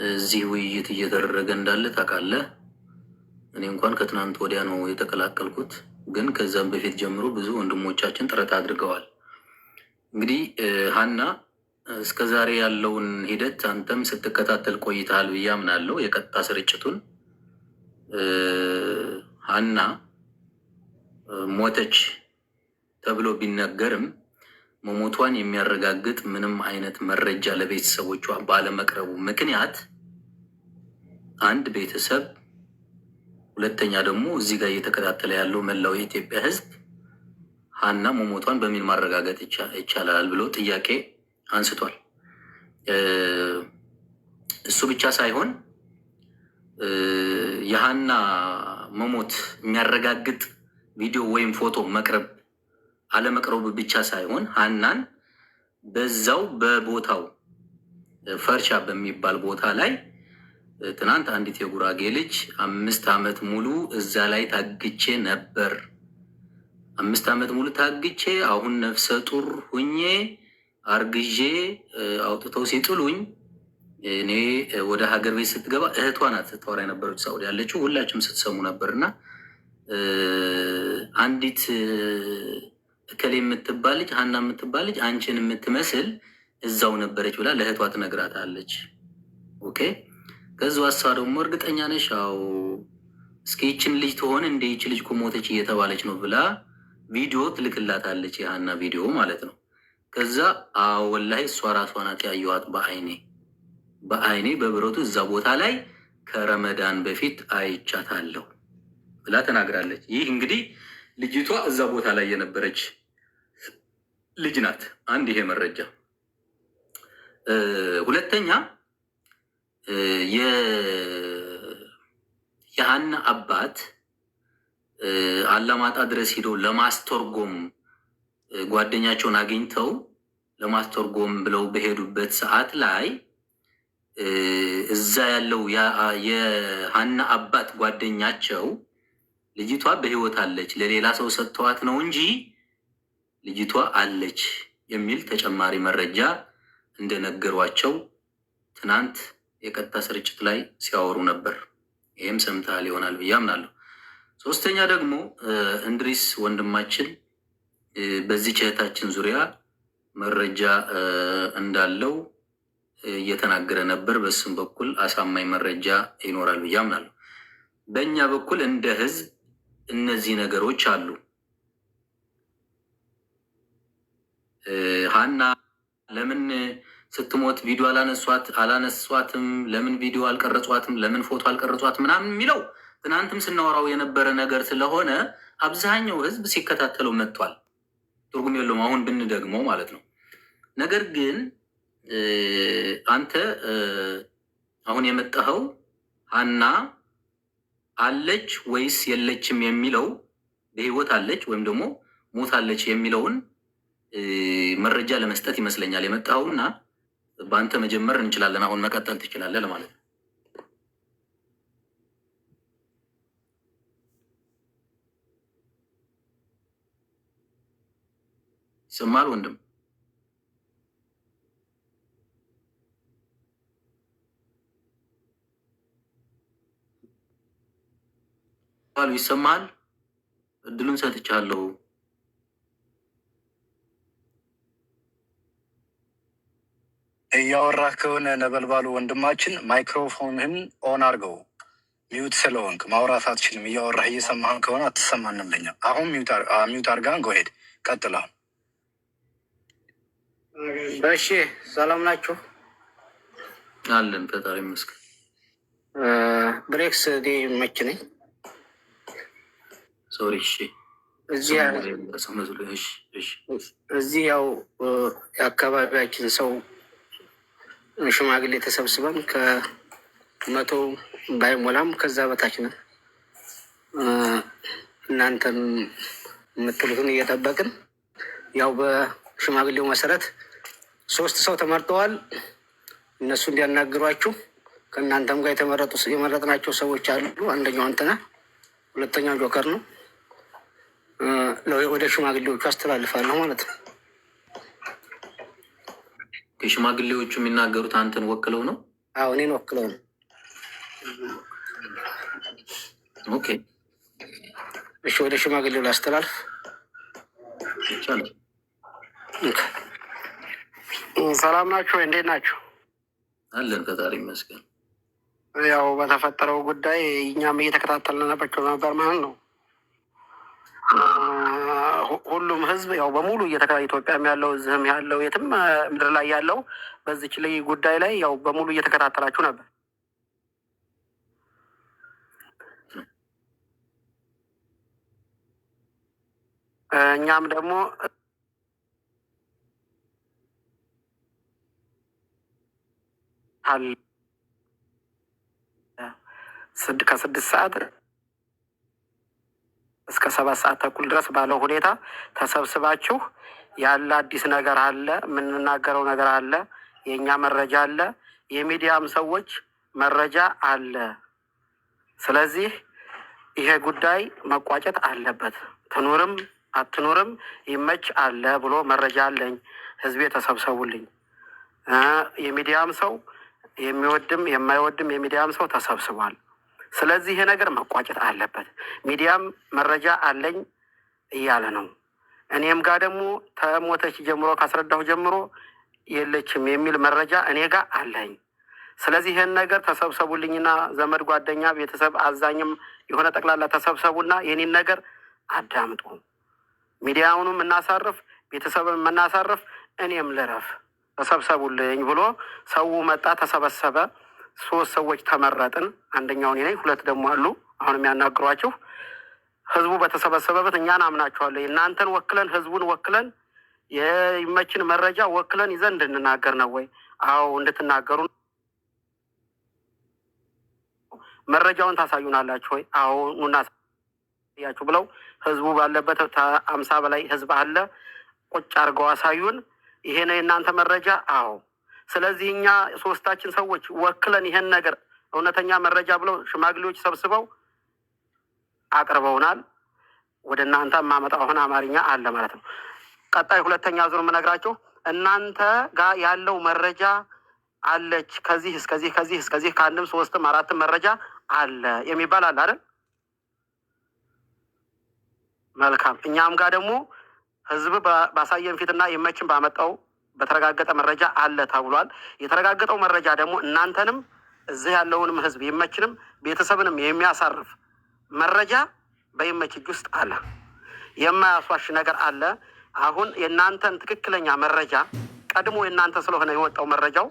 እዚህ ውይይት እየተደረገ እንዳለ ታውቃለህ። እኔ እንኳን ከትናንት ወዲያ ነው የተቀላቀልኩት፣ ግን ከዛም በፊት ጀምሮ ብዙ ወንድሞቻችን ጥረት አድርገዋል። እንግዲህ ሀና እስከ ዛሬ ያለውን ሂደት አንተም ስትከታተል ቆይተሃል ብዬ አምናለሁ። የቀጥታ ስርጭቱን ሀና ሞተች ተብሎ ቢነገርም መሞቷን የሚያረጋግጥ ምንም አይነት መረጃ ለቤተሰቦቿ ባለመቅረቡ ምክንያት አንድ ቤተሰብ፣ ሁለተኛ ደግሞ እዚህ ጋር እየተከታተለ ያለው መላው የኢትዮጵያ ሕዝብ ሀና መሞቷን በምን ማረጋገጥ ይቻላል ብሎ ጥያቄ አንስቷል። እሱ ብቻ ሳይሆን የሀና መሞት የሚያረጋግጥ ቪዲዮ ወይም ፎቶ መቅረብ አለመቅረቡ ብቻ ሳይሆን ሀናን በዛው በቦታው ፈርሻ በሚባል ቦታ ላይ ትናንት አንዲት የጉራጌ ልጅ 5 ዓመት ሙሉ እዛ ላይ ታግቼ ነበር። 5 ዓመት ሙሉ ታግቼ አሁን ነፍሰ ጡር ሁኜ አርግዤ አውጥተው ሲጥሉኝ እኔ ወደ ሀገር ቤት ስትገባ እህቷ ናት ስታወራ የነበረች ሳውዲ ያለችው፣ ሁላችሁም ስትሰሙ ነበርና አንዲት እከሌ የምትባል ልጅ ሀና የምትባል ልጅ አንቺን የምትመስል እዛው ነበረች ብላ ለእህቷ ትነግራታለች። ኦኬ። ከዚ ዋሳ ደግሞ እርግጠኛ ነሽ? አዎ። እስኪ ይችን ልጅ ትሆን እንደ ይች ልጅ ሞተች እየተባለች ነው ብላ ቪዲዮ ትልክላታለች፣ የሀና ቪዲዮ ማለት ነው። ከዛ አዎ ወላሂ እሷ ራሷ ናት ያየኋት በአይኔ በብረቱ እዛ ቦታ ላይ ከረመዳን በፊት አይቻታለሁ ብላ ተናግራለች። ይህ እንግዲህ ልጅቷ እዛ ቦታ ላይ የነበረች ልጅ ናት። አንድ ይሄ መረጃ። ሁለተኛ የሀና አባት አላማጣ ድረስ ሂደው ለማስተርጎም ጓደኛቸውን አግኝተው ለማስተርጎም ብለው በሄዱበት ሰዓት ላይ እዛ ያለው የሀና አባት ጓደኛቸው ልጅቷ በህይወት አለች፣ ለሌላ ሰው ሰጥተዋት ነው እንጂ ልጅቷ አለች የሚል ተጨማሪ መረጃ እንደነገሯቸው ትናንት የቀጥታ ስርጭት ላይ ሲያወሩ ነበር። ይህም ሰምተሃል ይሆናል ብዬ አምናለሁ። ሶስተኛ ደግሞ እንድሪስ ወንድማችን በዚህ እህታችን ዙሪያ መረጃ እንዳለው እየተናገረ ነበር። በስም በኩል አሳማኝ መረጃ ይኖራል ብዬ አምናለሁ። በእኛ በኩል እንደ ህዝብ እነዚህ ነገሮች አሉ። ሀና ለምን ስትሞት ቪዲዮ አላነሷትም? ለምን ቪዲዮ አልቀረጿትም? ለምን ፎቶ አልቀረጿትም? ምናምን የሚለው ትናንትም ስናወራው የነበረ ነገር ስለሆነ አብዛኛው ህዝብ ሲከታተለው መጥቷል። ትርጉም የለውም አሁን ብንደግመው ማለት ነው። ነገር ግን አንተ አሁን የመጣኸው ሀና አለች ወይስ የለችም የሚለው በህይወት አለች ወይም ደግሞ ሞታለች የሚለውን መረጃ ለመስጠት ይመስለኛል የመጣኸው እና በአንተ መጀመር እንችላለን። አሁን መቀጠል ትችላለህ ለማለት ነው። ይሰማል ወንድም? ይሰማል? እድሉን ሰጥቻለሁ። እያወራህ ከሆነ ነበልባሉ ወንድማችን ማይክሮፎንህን ኦን አድርገው። ሚዩት ስለሆንክ ማውራት አትችልም። እያወራህ እየሰማህን ከሆነ አትሰማንም ለኛ። አሁን ሚዩት አድርጋን ጎሄድ ቀጥላ። እሺ ሰላም ናችሁ? አለን ፈጣሪ ይመስገን። ብሬክስ ዲ መች ነኝ። ሶሪ። እሺ እዚህ ያው የአካባቢያችን ሰው ሽማግሌ ተሰብስበን ከ100 ባይሞላም ከዛ በታች ነን። እናንተን የምትሉትን እየጠበቅን ያው በሽማግሌው መሰረት 3 ሰው ተመርጠዋል። እነሱ እንዲያናግሯችሁ ከእናንተም ጋር የመረጥናቸው ሰዎች አሉ። አንደኛው አንተ ነህ፣ ሁለተኛው ጆከር ነው። ወደ ሽማግሌዎቹ አስተላልፋለሁ ማለት ነው። የሽማግሌዎቹ የሚናገሩት አንተን ወክለው ነው? አዎ እኔን ወክለው ነው። ኦኬ እሺ ወደ ሽማግሌው ላስተላልፍ። ይቻላል። ሰላም ናችሁ? እንዴት ናችሁ? አለን ፈጣሪ ይመስገን። ያው በተፈጠረው ጉዳይ እኛም እየተከታተልንባቸው ነበር ማለት ነው። ሁሉም ህዝብ ያው በሙሉ ኢትዮጵያም ያለው እዚህም ያለው የትም ምድር ላይ ያለው በዚች ላይ ጉዳይ ላይ ያው በሙሉ እየተከታተላችሁ ነበር። እኛም ደግሞ ከ6 ሰዓት እስከ 7 ሰዓት ተኩል ድረስ ባለው ሁኔታ ተሰብስባችሁ ያለ አዲስ ነገር አለ፣ የምንናገረው ነገር አለ፣ የእኛ መረጃ አለ፣ የሚዲያም ሰዎች መረጃ አለ። ስለዚህ ይሄ ጉዳይ መቋጨት አለበት። ትኑርም አትኑርም ይመች አለ ብሎ መረጃ አለኝ። ህዝቤ ተሰብሰቡልኝ። የሚዲያም ሰው የሚወድም የማይወድም የሚዲያም ሰው ተሰብስቧል። ስለዚህ ይሄ ነገር መቋጨት አለበት። ሚዲያም መረጃ አለኝ እያለ ነው። እኔም ጋር ደግሞ ተሞተች ጀምሮ ካስረዳሁ ጀምሮ የለችም የሚል መረጃ እኔ ጋር አለኝ። ስለዚህ ይህን ነገር ተሰብሰቡልኝና ዘመድ፣ ጓደኛ፣ ቤተሰብ፣ አዛኝም የሆነ ጠቅላላ ተሰብሰቡና የኔን ነገር አዳምጡ። ሚዲያውንም እናሳርፍ፣ ቤተሰብም እናሳርፍ፣ እኔም ልረፍ፣ ተሰብሰቡልኝ ብሎ ሰው መጣ፣ ተሰበሰበ። 3 ሰዎች ተመረጥን። አንደኛው እኔ ነኝ፣ 2 ደግሞ አሉ አሁን የሚያናግሯችሁ። ህዝቡ በተሰበሰበበት እኛን አምናችኋለሁ። እናንተን ወክለን ህዝቡን ወክለን የሚመችን መረጃ ወክለን ይዘን እንድንናገር ነው ወይ? አዎ እንድትናገሩ። መረጃውን ታሳዩናላችሁ ወይ? አዎ ኑና ያችሁ ብለው ህዝቡ ባለበት 50 በላይ ህዝብ አለ። ቁጭ አድርገው አሳዩን። ይሄ ነው የእናንተ መረጃ? አዎ። ስለዚህ እኛ 3ታችን ሰዎች ወክለን ይሄን ነገር እውነተኛ መረጃ ብለው ሽማግሌዎች ሰብስበው አቅርበውናል። ወደ እናንተ የማመጣው አሁን አማርኛ አለ ማለት ነው። ቀጣይ 2ኛ ዙር የምነግራችሁ እናንተ ጋር ያለው መረጃ አለች። ከዚህ እስከዚህ ከዚህ እስከዚህ ከአንድም 3ም 4ም መረጃ አለ የሚባል አለ አይደል? መልካም። እኛም ጋር ደግሞ ህዝብ ባሳየን ፊትና የመችን ባመጣው በተረጋገጠ መረጃ አለ ተብሏል። የተረጋገጠው መረጃ ደግሞ እናንተንም እዚህ ያለውንም ህዝብ የመችንም ቤተሰብንም የሚያሳርፍ መረጃ በይመች እጅ ውስጥ አለ። የማያስዋሽ ነገር አለ። አሁን የእናንተን ትክክለኛ መረጃ ቀድሞ የእናንተ ስለሆነ የወጣው መረጃው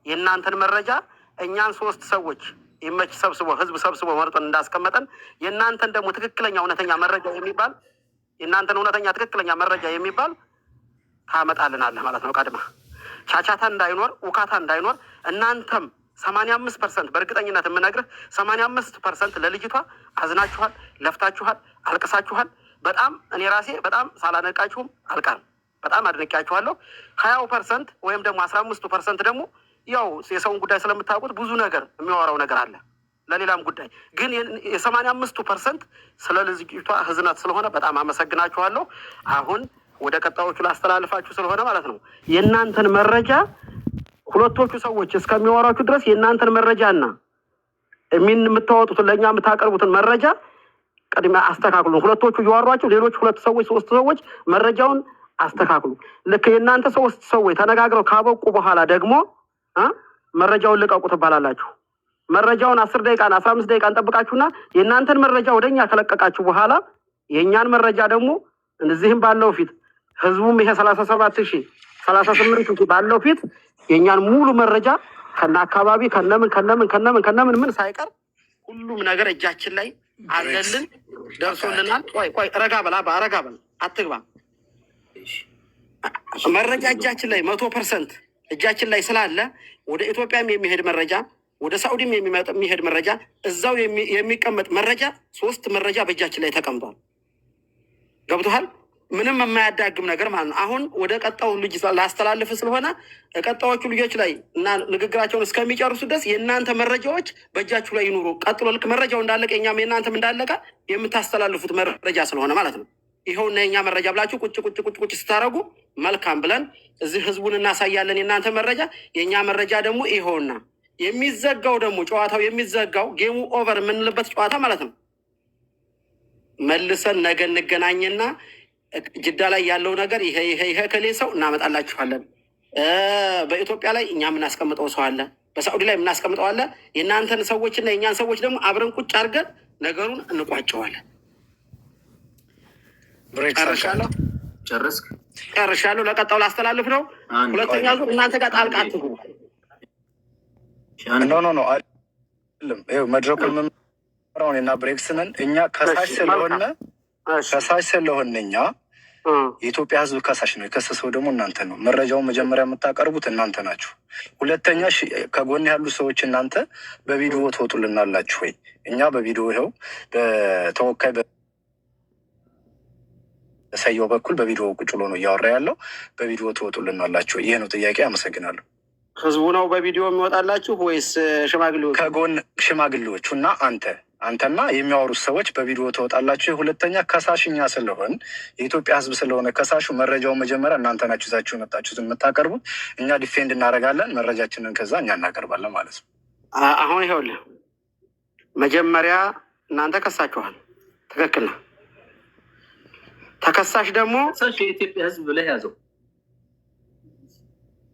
የእናንተን መረጃ እኛን 3 ሰዎች ይመች ሰብስቦ ህዝብ ሰብስቦ መርጦን እንዳስቀመጠን የእናንተን ደግሞ ትክክለኛ እውነተኛ መረጃ የሚባል የእናንተን እውነተኛ ትክክለኛ መረጃ የሚባል ታመጣልናለህ ማለት ነው። ቀድማ ቻቻታ እንዳይኖር፣ ውካታ እንዳይኖር እናንተም 85% በእርግጠኝነት የምነግርህ 85% ለልጅቷ አዝናችኋል፣ ለፍታችኋል፣ አልቅሳችኋል። በጣም እኔ ራሴ በጣም ሳላነቃችሁም አልቃም። በጣም አድንቄያችኋለሁ። 20% ወይም ደግሞ 15% ደግሞ ያው የሰውን ጉዳይ ስለምታውቁት ብዙ ነገር የሚያወራው ነገር አለ። ለሌላም ጉዳይ ግን የ85% ስለ ልጅቷ ህዝነት ስለሆነ በጣም አመሰግናችኋለሁ። አሁን ወደ ቀጣዮቹ ላስተላልፋችሁ ስለሆነ ማለት ነው የእናንተን መረጃ 2ቶቹ ሰዎች እስከሚያወራችሁ ድረስ የእናንተን መረጃና የምታወጡትን ለእኛ የምታቀርቡትን መረጃ ቅድሚያ አስተካክሉ። 2ቶቹ እያወሯችሁ ሌሎች 2 ሰዎች 3 ሰዎች መረጃውን አስተካክሉ። ልክ የእናንተ 3 ሰዎች ተነጋግረው ካበቁ በኋላ ደግሞ መረጃውን ልቀቁ ትባላላችሁ። መረጃውን 10 ደቂቃና 15 ደቂቃ እንጠብቃችሁና የእናንተን መረጃ ወደኛ ከለቀቃችሁ በኋላ የእኛን መረጃ ደግሞ እዚህም ባለው ፊት ህዝቡም ይሄ 37,038 ባለው ፊት የእኛን ሙሉ መረጃ ከና አካባቢ ከነምን ምን ሳይቀር ሁሉም ነገር እጃችን ላይ አለልን፣ ደርሶልናል። ቆይ ረጋ በላ ረጋ በላ አትግባ። መረጃ እጃችን ላይ 100% እጃችን ላይ ስላለ ወደ ኢትዮጵያም የሚሄድ መረጃ ወደ ሳኡዲም የሚሄድ መረጃ እዛው የሚቀመጥ መረጃ 3 መረጃ በእጃችን ላይ ተቀምጧል። ገብቶሃል? ምንም የማያዳግም ነገር ማለት ነው። አሁን ወደ ቀጣው ልጅ ላስተላልፍ ስለሆነ ቀጣዎቹ ልጆች ላይ እና ንግግራቸውን እስከሚጨርሱ ድረስ የእናንተ መረጃዎች በእጃችሁ ላይ ይኑሩ። ቀጥሎ ልክ መረጃው እንዳለቀ እኛም የእናንተም እንዳለቀ የምታስተላልፉት መረጃ ስለሆነ ማለት ነው። ይኸውና የእኛ መረጃ ብላችሁ ቁጭ ስታደርጉ መልካም ብለን እዚህ ህዝቡን እናሳያለን። የእናንተ መረጃ የእኛ መረጃ ደግሞ ይኸውና የሚዘጋው ደግሞ ጨዋታው የሚዘጋው ጌሙ ኦቨር የምንልበት ጨዋታ ማለት ነው። መልሰን ነገ እንገናኝና ጅዳ ላይ ያለው ነገር ይሄ ከሌ ሰው እናመጣላችኋለን። በኢትዮጵያ ላይ እኛ የምናስቀምጠው ሰው አለ፣ በሳዑዲ ላይ የምናስቀምጠው አለ። የእናንተን ሰዎችና የእኛን ሰዎች ደግሞ አብረን ቁጭ አድርገን ነገሩን እንቋጨዋለን። ጨርሻለሁ። ጨርሻለሁ። ለቀጣው ላስተላልፍ ነው። ሁለተኛ ዙር እናንተ ጋር ጣልቃ አትግቡ። ኖ አይደለም። መድረኩን የምንመራው እኔና ብሬክስንን እኛ ከሳሽ ስለሆነ እኛ የኢትዮጵያ ሕዝብ ከሳሽ ነው። የከሰሰው ደግሞ እናንተ ነው። መረጃውን መጀመሪያ የምታቀርቡት እናንተ ናችሁ። ሁለተኛ ከጎን ያሉ ሰዎች እናንተ በቪዲዮ ትወጡልናላችሁ ወይ? እኛ በቪዲዮ ይኸው በተወካይ በሰየው በኩል በቪዲዮ ቁጭ ብሎ ነው እያወራ ያለው። በቪዲዮ ትወጡልናላችሁ? ይሄ ነው ጥያቄ። አመሰግናለሁ። ህዝቡ ነው በቪዲዮ የሚወጣላችሁ ወይስ ሽማግሌዎች? ከጎን ሽማግሌዎቹ እና አንተና የሚያወሩት ሰዎች በቪዲዮ ትወጣላችሁ። ሁለተኛ ከሳሽኛ ስለሆን የኢትዮጵያ ህዝብ ስለሆነ ከሳሹ መረጃውን መጀመሪያ እናንተ ናችሁ ይዛችሁ መጣችሁት የምታቀርቡት። እኛ ዲፌንድ እናደርጋለን መረጃችንን፣ ከዛ እኛ እናቀርባለን ማለት ነው። አሁን ይኸውልህ መጀመሪያ እናንተ ከሳችኋል። ትክክል ነው። ተከሳሽ ደግሞ የኢትዮጵያ ህዝብ ብለህ ያዘው።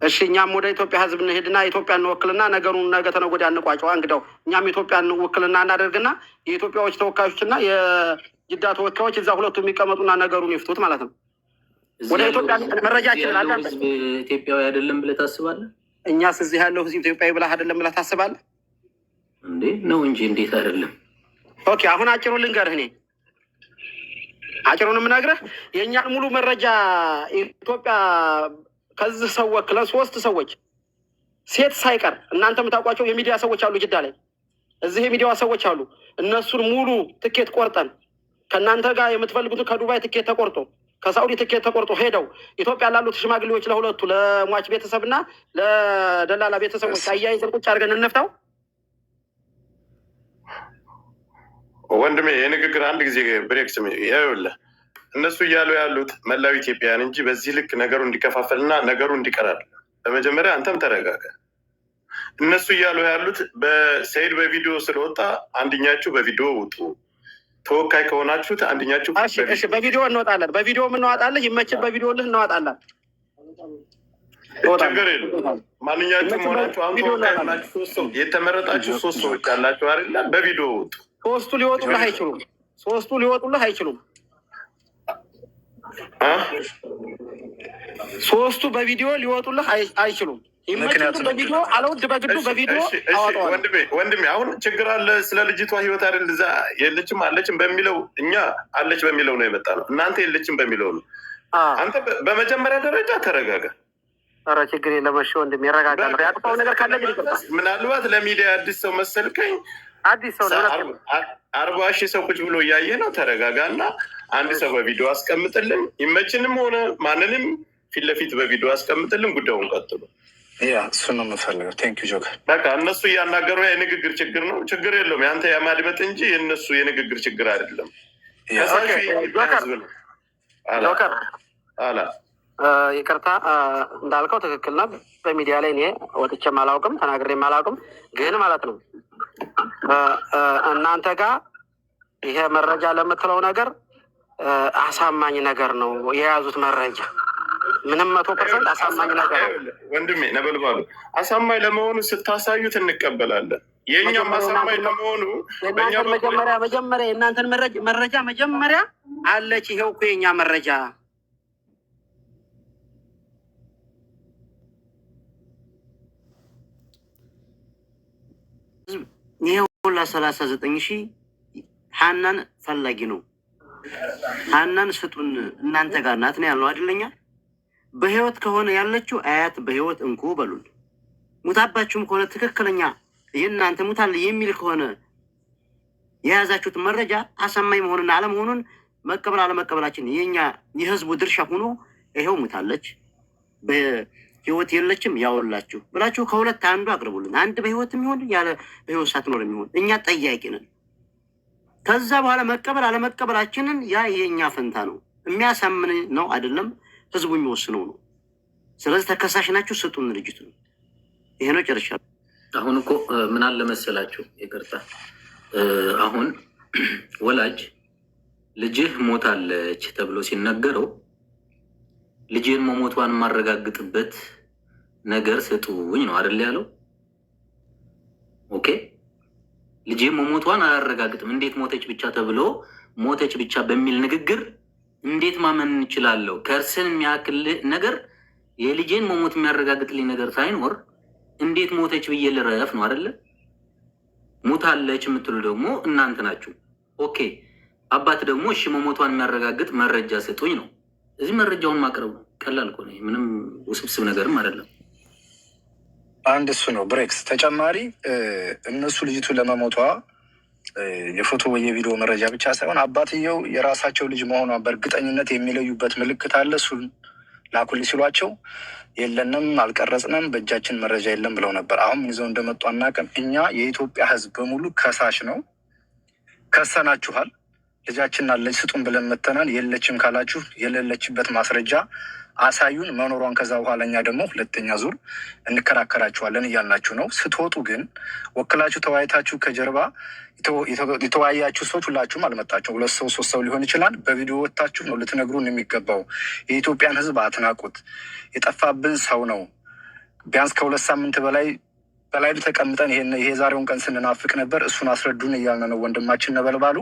እሺ እኛም ወደ ኢትዮጵያ ህዝብ እንሄድና ኢትዮጵያ እንወክልና ነገሩን ነገ ተነገ ወዲያ እንቋጨዋ። እንግዲያው እኛም ኢትዮጵያን ውክልና እናደርግና የኢትዮጵያዎች ተወካዮችና የጅዳ ተወካዮች እዛ ሁለቱ የሚቀመጡና ነገሩን ይፍቱት ማለት ነው። ወደ ኢትዮጵያ መረጃችን አለ። ኢትዮጵያዊ አይደለም ብለህ ታስባለህ? እኛስ እዚህ ያለው ህዝብ ኢትዮጵያዊ ብለህ አይደለም ብለህ ታስባለህ እንዴ? ነው እንጂ እንዴት አይደለም። ኦኬ አሁን አጭሩን ልንገርህ። እኔ አጭሩን የምነግርህ የእኛን ሙሉ መረጃ ኢትዮጵያ ከዚህ ሰው ወክለን 3 ሰዎች ሴት ሳይቀር እናንተ የምታውቋቸው የሚዲያ ሰዎች አሉ ጅዳ ላይ። እዚህ የሚዲያ ሰዎች አሉ። እነሱን ሙሉ ትኬት ቆርጠን ከእናንተ ጋር የምትፈልጉትን ከዱባይ ትኬት ተቆርጦ ከሳኡዲ ትኬት ተቆርጦ ሄደው ኢትዮጵያ ላሉት ሽማግሌዎች ለሁለቱ ለሟች ቤተሰብና ለደላላ ቤተሰቦች አያይዘን ቁጭ አድርገን እንፍታው። ወንድሜ የንግግር አንድ ጊዜ ብሬክስ ይኸውልህ እነሱ እያሉ ያሉት መላው ኢትዮጵያን እንጂ በዚህ ልክ ነገሩ እንዲከፋፈልና ነገሩ እንዲቀራል። በመጀመሪያ አንተም ተረጋጋ። እነሱ እያሉ ያሉት በሰይድ በቪዲዮ ስለወጣ አንድኛችሁ በቪዲዮ ውጡ፣ ተወካይ ከሆናችሁት አንድኛችሁ በቪዲዮ እንወጣለን። በቪዲዮ እንወጣለን። ይመችል በቪዲዮ ልህ እንወጣለን። ችግር የለም። ማንኛችሁም ሆናችሁ አሁን ተወካይ ሆናችሁ 3 ሰው የተመረጣችሁ 3 ሰዎች ያላችሁ አይደለ? በቪዲዮ ውጡ። 3ቱ ሊወጡልህ አይችሉም። 3ቱ ሊወጡልህ አይችሉም። 3ቱ በቪዲዮ ሊወጡልህ አይችሉም። ይመችል በቪዲዮ አለውድ በግዱ በቪዲዮ አወጣው። ወንድሜ አሁን ችግር አለ። ስለ ልጅቷ ህይወት አይደል እዛ የለችም አለችም በሚለው እኛ አለች በሚለው ነው የመጣ ነው። እናንተ የለችም በሚለው ነው። አንተ በመጀመሪያ ደረጃ ተረጋጋ። ኧረ ችግር የለም እሺ ወንድሜ ይረጋጋል። ያጥፋው ነገር ካለ ግን ይቀጣ። ምናልባት ለሚዲያ አዲስ ሰው መሰልከኝ። አዲስ ሰው ነው። 40,000 ሰው ቁጭ ብሎ እያየ ነው። ተረጋጋና አንድ ሰው በቪዲዮ አስቀምጥልን። ይመችንም ሆነ ማንንም ፊት ለፊት በቪዲዮ አስቀምጥልን። ጉዳዩን ቀጥሉ። ያ እሱ ነው የምፈልገው። ቴንኪው ጆከር። በቃ እነሱ እያናገሩ የንግግር ችግር ነው። ችግር የለውም። ያንተ የማድመጥ እንጂ የእነሱ የንግግር ችግር አይደለም። ይቅርታ እንዳልከው ትክክል ነው። በሚዲያ ላይ እኔ ወጥቼም አላውቅም ተናግሬም አላውቅም። ግን ማለት ነው እናንተ ጋር ይሄ መረጃ ለምትለው ነገር አሳማኝ ነገር ነው የያዙት መረጃ። ምንም 100% አሳማኝ ነገር ነው ወንድሜ። ነበልባሉ አሳማኝ ለመሆኑ ስታሳዩት እንቀበላለን። የእኛም አሳማኝ ለመሆኑ መጀመሪያ የእናንተን መረጃ መጀመሪያ አለች። ይሄው እኮ የእኛ መረጃ ይሄው ለ39,000 ሀናን ፈላጊ ነው። ሀናን ስጡን እናንተ ጋር ናት ነው ያለው አይደለኛ? በህይወት ከሆነ ያለችው አያት በህይወት እንኩ በሉን። ሙታባችሁም ከሆነ ትክክለኛ የእናንተ ሙታል የሚል ከሆነ የያዛችሁት መረጃ አሳማኝ መሆኑን አለመሆኑን መቀበል አለመቀበላችን የኛ የህዝቡ ድርሻ ሆኖ ይሄው ሙታለች በህይወት የለችም ያውላችሁ ብላችሁ ከሁለት አንዱ አቅርቡልን። አንድ በህይወትም ይሁን ያለ በህይወት ሳትኖር የሚሆን እኛ ጠያቂ ነን። ከዛ በኋላ መቀበል አለመቀበላችንን ያ የኛ ፈንታ ነው። የሚያሳምን ነው አይደለም፣ ህዝቡ የሚወስነው ነው። ስለዚህ ተከሳሽ ናችሁ፣ ስጡን ልጅቱን። ይሄ ነው ጨርሻለሁ። አሁን እኮ ምን አለ መሰላችሁ፣ ይቅርታ አሁን ወላጅ ልጅህ ሞታለች ተብሎ ሲነገረው ልጅህን መሞቷን የማረጋግጥበት ነገር ስጡኝ ነው አይደል ያለው? ኦኬ ልጅህን መሞቷን አላረጋግጥም። እንዴት ሞተች ብቻ ተብሎ ሞተች ብቻ በሚል ንግግር እንዴት ማመን እንችላለሁ? ከእርስን የሚያክል ነገር የልጄን መሞት የሚያረጋግጥልኝ ነገር ሳይኖር እንዴት ሞተች ብዬ ልረፍ ነው አይደለ? ሞታለች የምትሉ ደግሞ እናንተ ናችሁ። ኦኬ አባት ደግሞ እሺ መሞቷን የሚያረጋግጥ መረጃ ስጡኝ ነው። እዚህ መረጃውን ማቅረቡ ቀላል እኮ ነው። ምንም ውስብስብ ነገርም አይደለም። አንድ እሱ ነው ብሬክስ። ተጨማሪ እነሱ ልጅቱ ለመሞቷ የፎቶ የቪዲዮ መረጃ ብቻ ሳይሆን አባትየው የራሳቸው ልጅ መሆኗን በእርግጠኝነት የሚለዩበት ምልክት አለ። እሱን ላኩልኝ ሲሏቸው የለንም፣ አልቀረጽንም፣ በእጃችን መረጃ የለም ብለው ነበር። አሁን ይዘው እንደመጡ አናውቅም። እኛ የኢትዮጵያ ሕዝብ በሙሉ ከሳሽ ነው። ከሰናችኋል። ልጃችን አለች ስጡን ብለን መተናል። የለችም ካላችሁ የሌለችበት ማስረጃ አሳዩን መኖሯን። ከዛ በኋላ እኛ ደግሞ ሁለተኛ ዙር እንከራከራችኋለን እያልናችሁ ነው። ስትወጡ ግን ወክላችሁ ተወያይታችሁ ከጀርባ የተወያያችሁ ሰዎች ሁላችሁም አልመጣችሁም። 2 ሰው 3 ሰው ሊሆን ይችላል። በቪዲዮ ወጥታችሁ ነው ልትነግሩን የሚገባው። የኢትዮጵያን ሕዝብ አትናቁት። የጠፋብን ሰው ነው። ቢያንስ ከ2 ሳምንት በላይ ተቀምጠን ይሄ ዛሬውን ቀን ስንናፍቅ ነበር። እሱን አስረዱን እያልን ነው። ወንድማችን ነበልባሉ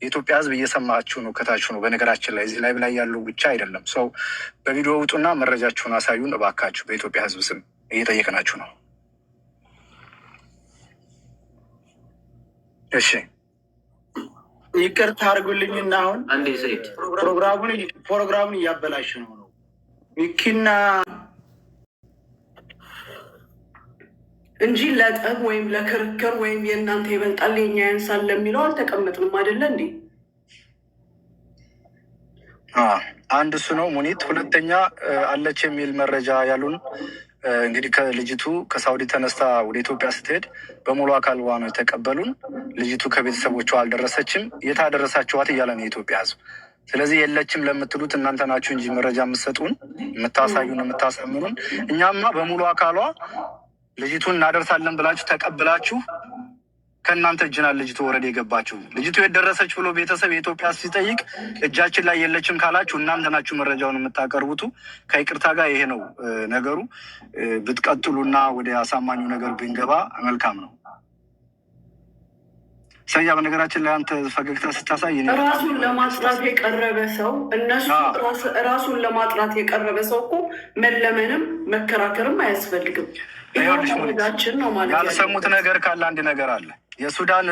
የኢትዮጵያ ሕዝብ እየሰማችሁ ነው፣ ከታችሁ ነው። በነገራችን ላይ እዚህ ላይ ያለው ብቻ አይደለም። ሰው በቪዲዮ ውጡና መረጃችሁን አሳዩን እባካችሁ። በኢትዮጵያ ሕዝብ ስም እየጠየቅናችሁ ነው። እሺ ይቅርታ አድርጉልኝና አሁን አንዴ ሰይድ ፕሮግራሙን እያበላሽ ነው ሚኪና እንጂ ለጠብ ወይም ለክርክር ወይም የእናንተ ይበልጣል የኛ ያንሳል ለሚለው አልተቀመጥንም አይደለ እንዴ? አንድ እሱ ነው ሙኒት። ሁለተኛ አለች የሚል መረጃ ያሉን እንግዲህ ከልጅቱ ከሳውዲ ተነስታ ወደ ኢትዮጵያ ስትሄድ በሙሉ አካልዋ ነው የተቀበሉን። ልጅቱ ከቤተሰቦቿ አልደረሰችም። የታደረሳችኋት እያለን የኢትዮጵያ ሕዝብ። ስለዚህ የለችም ለምትሉት እናንተ ናችሁ እንጂ መረጃ የምትሰጡን የምታሳዩን የምታሳምኑን። እኛማ በሙሉ አካሏ ልጅቱን እናደርሳለን ብላችሁ ተቀብላችሁ ከእናንተ እጅና ልጅቱ ወረድ የገባችሁ። ልጅቱ የደረሰች ብሎ ቤተሰብ የኢትዮጵያ ሲጠይቅ እጃችን ላይ የለችም ካላችሁ እናንተ ናችሁ መረጃውን የምታቀርቡት። ከይቅርታ ጋር ይሄ ነው ነገሩ። ብትቀጥሉና ወደ አሳማኙ ነገር ብንገባ መልካም ነው። ሰያ በነገራችን ላይ አንተ ፈገግታ ስታሳይ ራሱን ለማጥራት የቀረበ ሰው እነሱ ራሱን ለማጥራት የቀረበ ሰው እኮ መለመንም መከራከርም አያስፈልግም። ዳችን ነው ማለት ያልሰሙት ነገር ካለ አንድ ነገር አለ። የሱዳን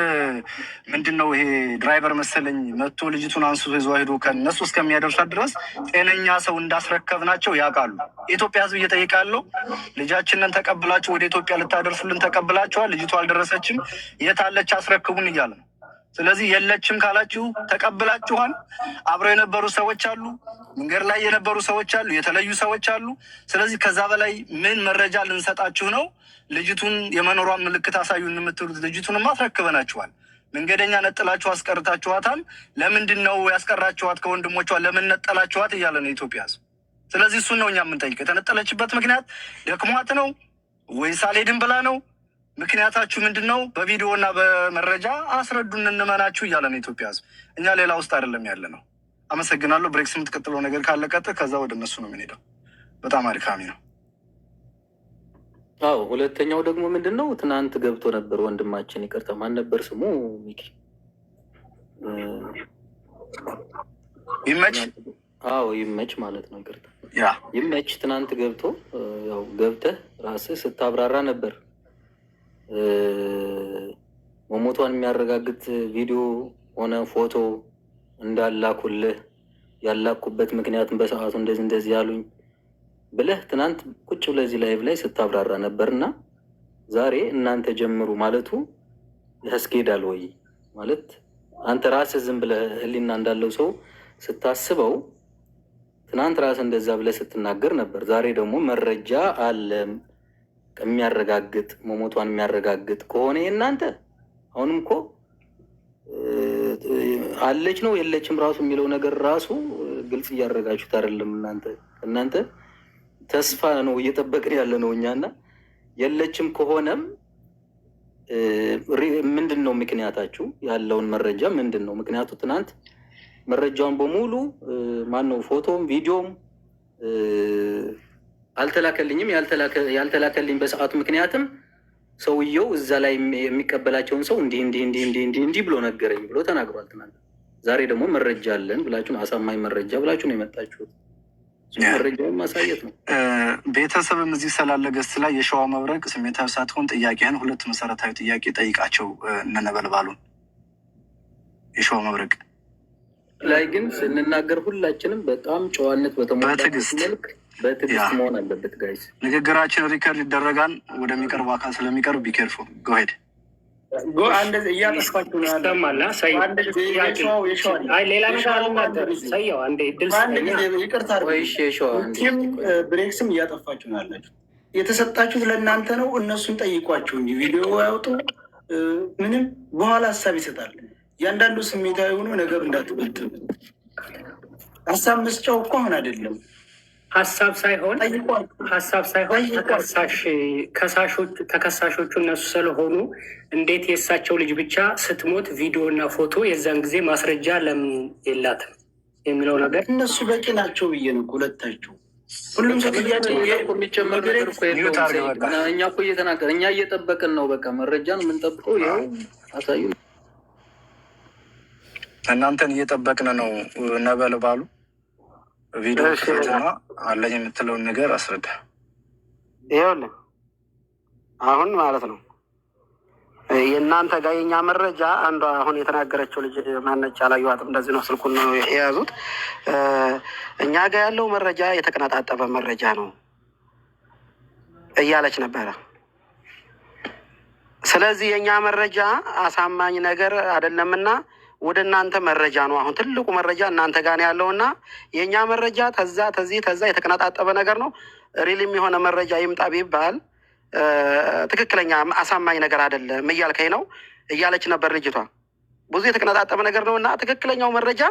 ምንድን ነው ይሄ ድራይቨር መሰለኝ መጥቶ ልጅቱን አንስቶ ይዞ ሄዶ ከእነሱ እስከሚያደርሳት ድረስ ጤነኛ ሰው እንዳስረከብናቸው ያውቃሉ። የኢትዮጵያ ሕዝብ እየጠየቀ ያለው ልጃችንን ተቀብላችሁ ወደ ኢትዮጵያ ልታደርሱልን ተቀብላችኋል፣ ልጅቱ አልደረሰችም፣ የት አለች አስረክቡን እያለ ነው። ስለዚህ የለችም ካላችሁ ተቀብላችኋል። አብረው የነበሩ ሰዎች አሉ፣ መንገድ ላይ የነበሩ ሰዎች አሉ፣ የተለዩ ሰዎች አሉ። ስለዚህ ከዛ በላይ ምን መረጃ ልንሰጣችሁ ነው? ልጅቱን የመኖሯን ምልክት አሳዩን የምትሉት ልጅቱንም አስረክበናችኋል። መንገደኛ ነጥላችሁ አስቀርታችኋታል። ለምንድን ነው ያስቀራችኋት? ከወንድሞቿ ለምን ነጠላችኋት እያለ ነው የኢትዮጵያ ሕዝብ። ስለዚህ እሱን ነው እኛ የምንጠይቀው። የተነጠለችበት ምክንያት ደክሟት ነው ወይስ አልሄድም ብላ ነው? ምክንያታችሁ ምንድን ነው? በቪዲዮ እና በመረጃ አስረዱን እንመናችሁ እያለ ነው የኢትዮጵያ ሕዝብ። እኛ ሌላ ውስጥ አይደለም ያለ ነው። አመሰግናለሁ። ብሬክስ የምትቀጥለው ነገር ካለ ቀጥል። ከዛ ወደ እነሱ ነው የምንሄደው። በጣም አድካሚ ነው። አዎ ሁለተኛው ደግሞ ምንድን ነው? ትናንት ገብቶ ነበር ወንድማችን፣ ይቅርታ ማን ነበር ስሙ? ሚኪ ይመች። አዎ ይመች ማለት ነው። ይቅርታ ያ ይመች። ትናንት ገብቶ ያው ገብተህ ራስህ ስታብራራ ነበር። መሞቷን የሚያረጋግጥ ቪዲዮ ሆነ ፎቶ እንዳላኩልህ ያላኩበት ምክንያቱም በሰዓቱ እንደዚህ ያሉኝ ብለህ ትናንት ቁጭ ብለህ እዚህ ላይቭ ላይ ስታብራራ ነበርና ዛሬ እናንተ ጀምሩ ማለቱ ያስኬዳል ወይ? ማለት አንተ ራስህ ዝም ብለህ ህሊና እንዳለው ሰው ስታስበው ትናንት ራስህ እንደዛ ብለህ ስትናገር ነበር። ዛሬ ደግሞ መረጃ አለ የሚያረጋግጥ መሞቷን የሚያረጋግጥ ከሆነ የእናንተ አሁንም እኮ አለች ነው የለችም ራሱ የሚለው ነገር ራሱ ግልጽ እያደረጋችሁት አይደለም። እናንተ ተስፋ ነው እየጠበቅን ያለ ነው እኛና የለችም ከሆነም ምንድን ነው ምክንያታችሁ? ያለውን መረጃ ምንድን ነው ምክንያቱ? ትናንት መረጃውን በሙሉ ማነው ፎቶም ቪዲዮም አልተላከልኝም። ያልተላከልኝ በሰዓቱ ምክንያትም ሰውየው እዛ ላይ የሚቀበላቸውን ሰው እንዲህ ብሎ ነገረኝ ብሎ ተናግሯል ትናንት። ዛሬ ደግሞ መረጃ አለን ብላችሁ አሳማኝ መረጃ ብላችሁ ነው የመጣችሁት። መረጃውን ማሳየት ነው። ቤተሰብም እዚህ ስላለ ገስት ላይ የሸዋ መብረቅ ስሜታዊ ሳትሆን ጥያቄህን ሁለት መሰረታዊ ጥያቄ ጠይቃቸው እነነበልባሉን የሸዋ መብረቅ ላይ ግን ስንናገር ሁላችንም በጣም ጨዋነት በተሞላበት መልክ በትዕግስት መሆን አለበት። ጋይስ ንግግራችን ሪከርድ ይደረጋል። ወደሚቀርቡ አካል ስለሚቀርብ ቢኬርፉ ጎሄድ እያጠፋችሁ ነው። ብሬክስም እያጠፋችሁ ነው ያላችሁ። የተሰጣችሁት ለእናንተ ነው። እነሱን ጠይቋቸው እንጂ ቪዲዮ ያውጡ ምንም በኋላ ሀሳብ ይሰጣል። እያንዳንዱ ስሜታዊ ሆኖ ነገሩ እንዳትበልጥ። ሀሳብ መስጫው እኮ አሁን አይደለም። ሀሳብ ሳይሆን ተከሳሾቹ እነሱ ስለሆኑ እንዴት የእሳቸው ልጅ ብቻ ስትሞት ቪዲዮ እና ፎቶ የዛን ጊዜ ማስረጃ ለምን የላትም የሚለው ነገር እነሱ በቂ ናቸው ብዬ ነው። ሁለታቸው ሁሉም ሰው የሚጨመር ነገር እኮ የለውም። እኛ እኮ እየተናገር እኛ እየጠበቅን ነው። በቃ መረጃ ነው የምንጠብቀው። ይኸው አሳዩ። እናንተን እየጠበቅን ነው። ነበልባሉ ቪዲዮ ክፍትና አለኝ የምትለውን ነገር አስረዳ። ይኸውልህ አሁን ማለት ነው የእናንተ ጋር የኛ መረጃ አንዷ አሁን የተናገረችው ልጅ ማነች አላየኋትም። እንደዚህ ነው ስልኩን ነው የያዙት። እኛ ጋር ያለው መረጃ የተቀነጣጠበ መረጃ ነው እያለች ነበረ። ስለዚህ የእኛ መረጃ አሳማኝ ነገር አይደለምና ወደ እናንተ መረጃ ነው። አሁን ትልቁ መረጃ እናንተ ጋር ነው ያለውና የእኛ መረጃ ተዛ የተቀነጣጠበ ነገር ነው። ሪልም የሆነ መረጃ ይምጣ ቢባል ትክክለኛ አሳማኝ ነገር አይደለም እያልከኝ ነው እያለች ነበር ልጅቷ። ብዙ የተቀነጣጠበ ነገር ነው እና ትክክለኛው መረጃ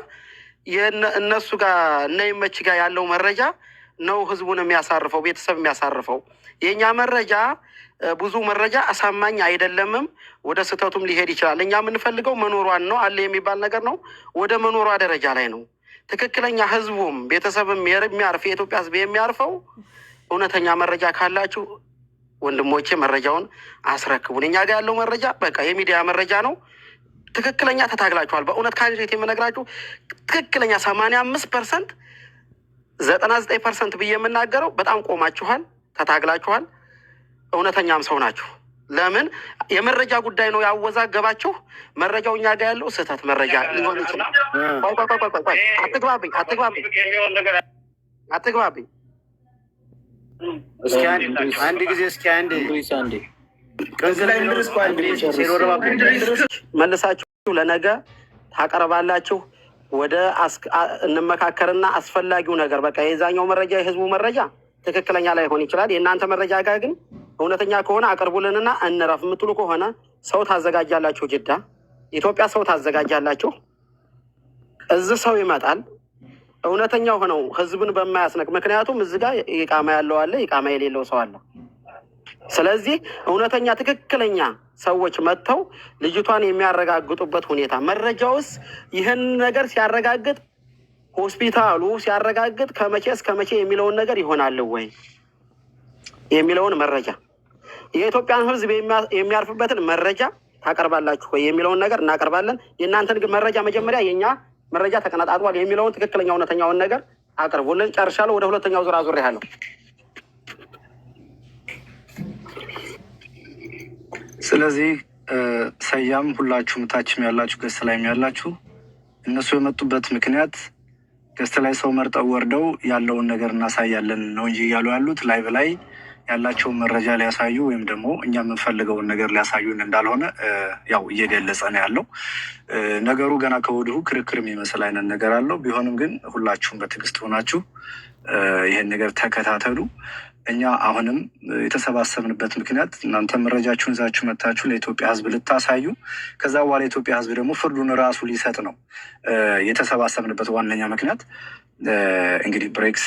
እነሱ ጋር እነ ይመች ጋር ያለው መረጃ ነው ህዝቡን የሚያሳርፈው፣ ቤተሰብ የሚያሳርፈው። የእኛ መረጃ ብዙ መረጃ አሳማኝ አይደለምም። ወደ ስህተቱም ሊሄድ ይችላል። እኛ የምንፈልገው መኖሯን ነው አለ የሚባል ነገር ነው። ወደ መኖሯ ደረጃ ላይ ነው ትክክለኛ ህዝቡም ቤተሰብም የሚያርፍ የኢትዮጵያ ህዝብ የሚያርፈው። እውነተኛ መረጃ ካላችሁ ወንድሞቼ መረጃውን አስረክቡን። እኛ ጋር ያለው መረጃ በቃ የሚዲያ መረጃ ነው። ትክክለኛ ተታግላችኋል። በእውነት ካንዲዴት የምነግራችሁ ትክክለኛ 85% 99% ብዬ የምናገረው በጣም ቆማችኋል፣ ተታግላችኋል። እውነተኛም ሰው ናችሁ። ለምን የመረጃ ጉዳይ ነው ያወዛገባችሁ። መረጃው እኛ ጋር ያለው ስህተት መረጃ ሊሆን ይችላል። አትግባብኝ። አንድ ጊዜ መልሳችሁ ለነገ ታቀርባላችሁ። ወደ እንመካከርና አስፈላጊው ነገር በቃ የዛኛው መረጃ የህዝቡ መረጃ ትክክለኛ ላይሆን ይችላል። የእናንተ መረጃ ጋር ግን እውነተኛ ከሆነ አቅርቡልንና እንረፍ የምትሉ ከሆነ ሰው ታዘጋጃላችሁ። ጅዳ ኢትዮጵያ ሰው ታዘጋጃላችሁ። እዚህ ሰው ይመጣል እውነተኛው ሆነው ህዝብን በማያስነቅ። ምክንያቱም እዚህ ጋር ኢቃማ ያለው አለ፣ ኢቃማ የሌለው ሰው አለ። ስለዚህ እውነተኛ ትክክለኛ ሰዎች መጥተው ልጅቷን የሚያረጋግጡበት ሁኔታ መረጃውስ ይህን ነገር ሲያረጋግጥ ሆስፒታሉ ሲያረጋግጥ ከመቼ እስከ መቼ የሚለውን ነገር ይሆናል ወይ የሚለውን መረጃ የኢትዮጵያን ህዝብ የሚያርፍበትን መረጃ ታቀርባላችሁ ወይ የሚለውን ነገር እናቀርባለን። የእናንተን ግን መረጃ መጀመሪያ የእኛ መረጃ ተቀነጣጥቧል የሚለውን ትክክለኛ እውነተኛውን ነገር አቅርቡልን። ጨርሻለሁ። ወደ ሁለተኛው ዙር አዙሬያለሁ። ስለዚህ ሰያም ሁላችሁም ታችም ያላችሁ ገስት ላይም ያላችሁ እነሱ የመጡበት ምክንያት ገስት ላይ ሰው መርጠው ወርደው ያለውን ነገር እናሳያለን ነው እንጂ እያሉ ያሉት ላይቭ ላይ ያላቸውን መረጃ ሊያሳዩ ወይም ደግሞ እኛ የምንፈልገውን ነገር ሊያሳዩን እንዳልሆነ ያው እየገለጸ ነው ያለው። ነገሩ ገና ከወዲሁ ክርክር የሚመስል አይነት ነገር አለው። ቢሆንም ግን ሁላችሁም በትዕግስት ሆናችሁ ይህን ነገር ተከታተሉ። እኛ አሁንም የተሰባሰብንበት ምክንያት እናንተ መረጃችሁን ይዛችሁ መታችሁ ለኢትዮጵያ ህዝብ ልታሳዩ፣ ከዛ በኋላ የኢትዮጵያ ህዝብ ደግሞ ፍርዱን ራሱ ሊሰጥ ነው የተሰባሰብንበት ዋነኛ ምክንያት። እንግዲህ ብሬክስ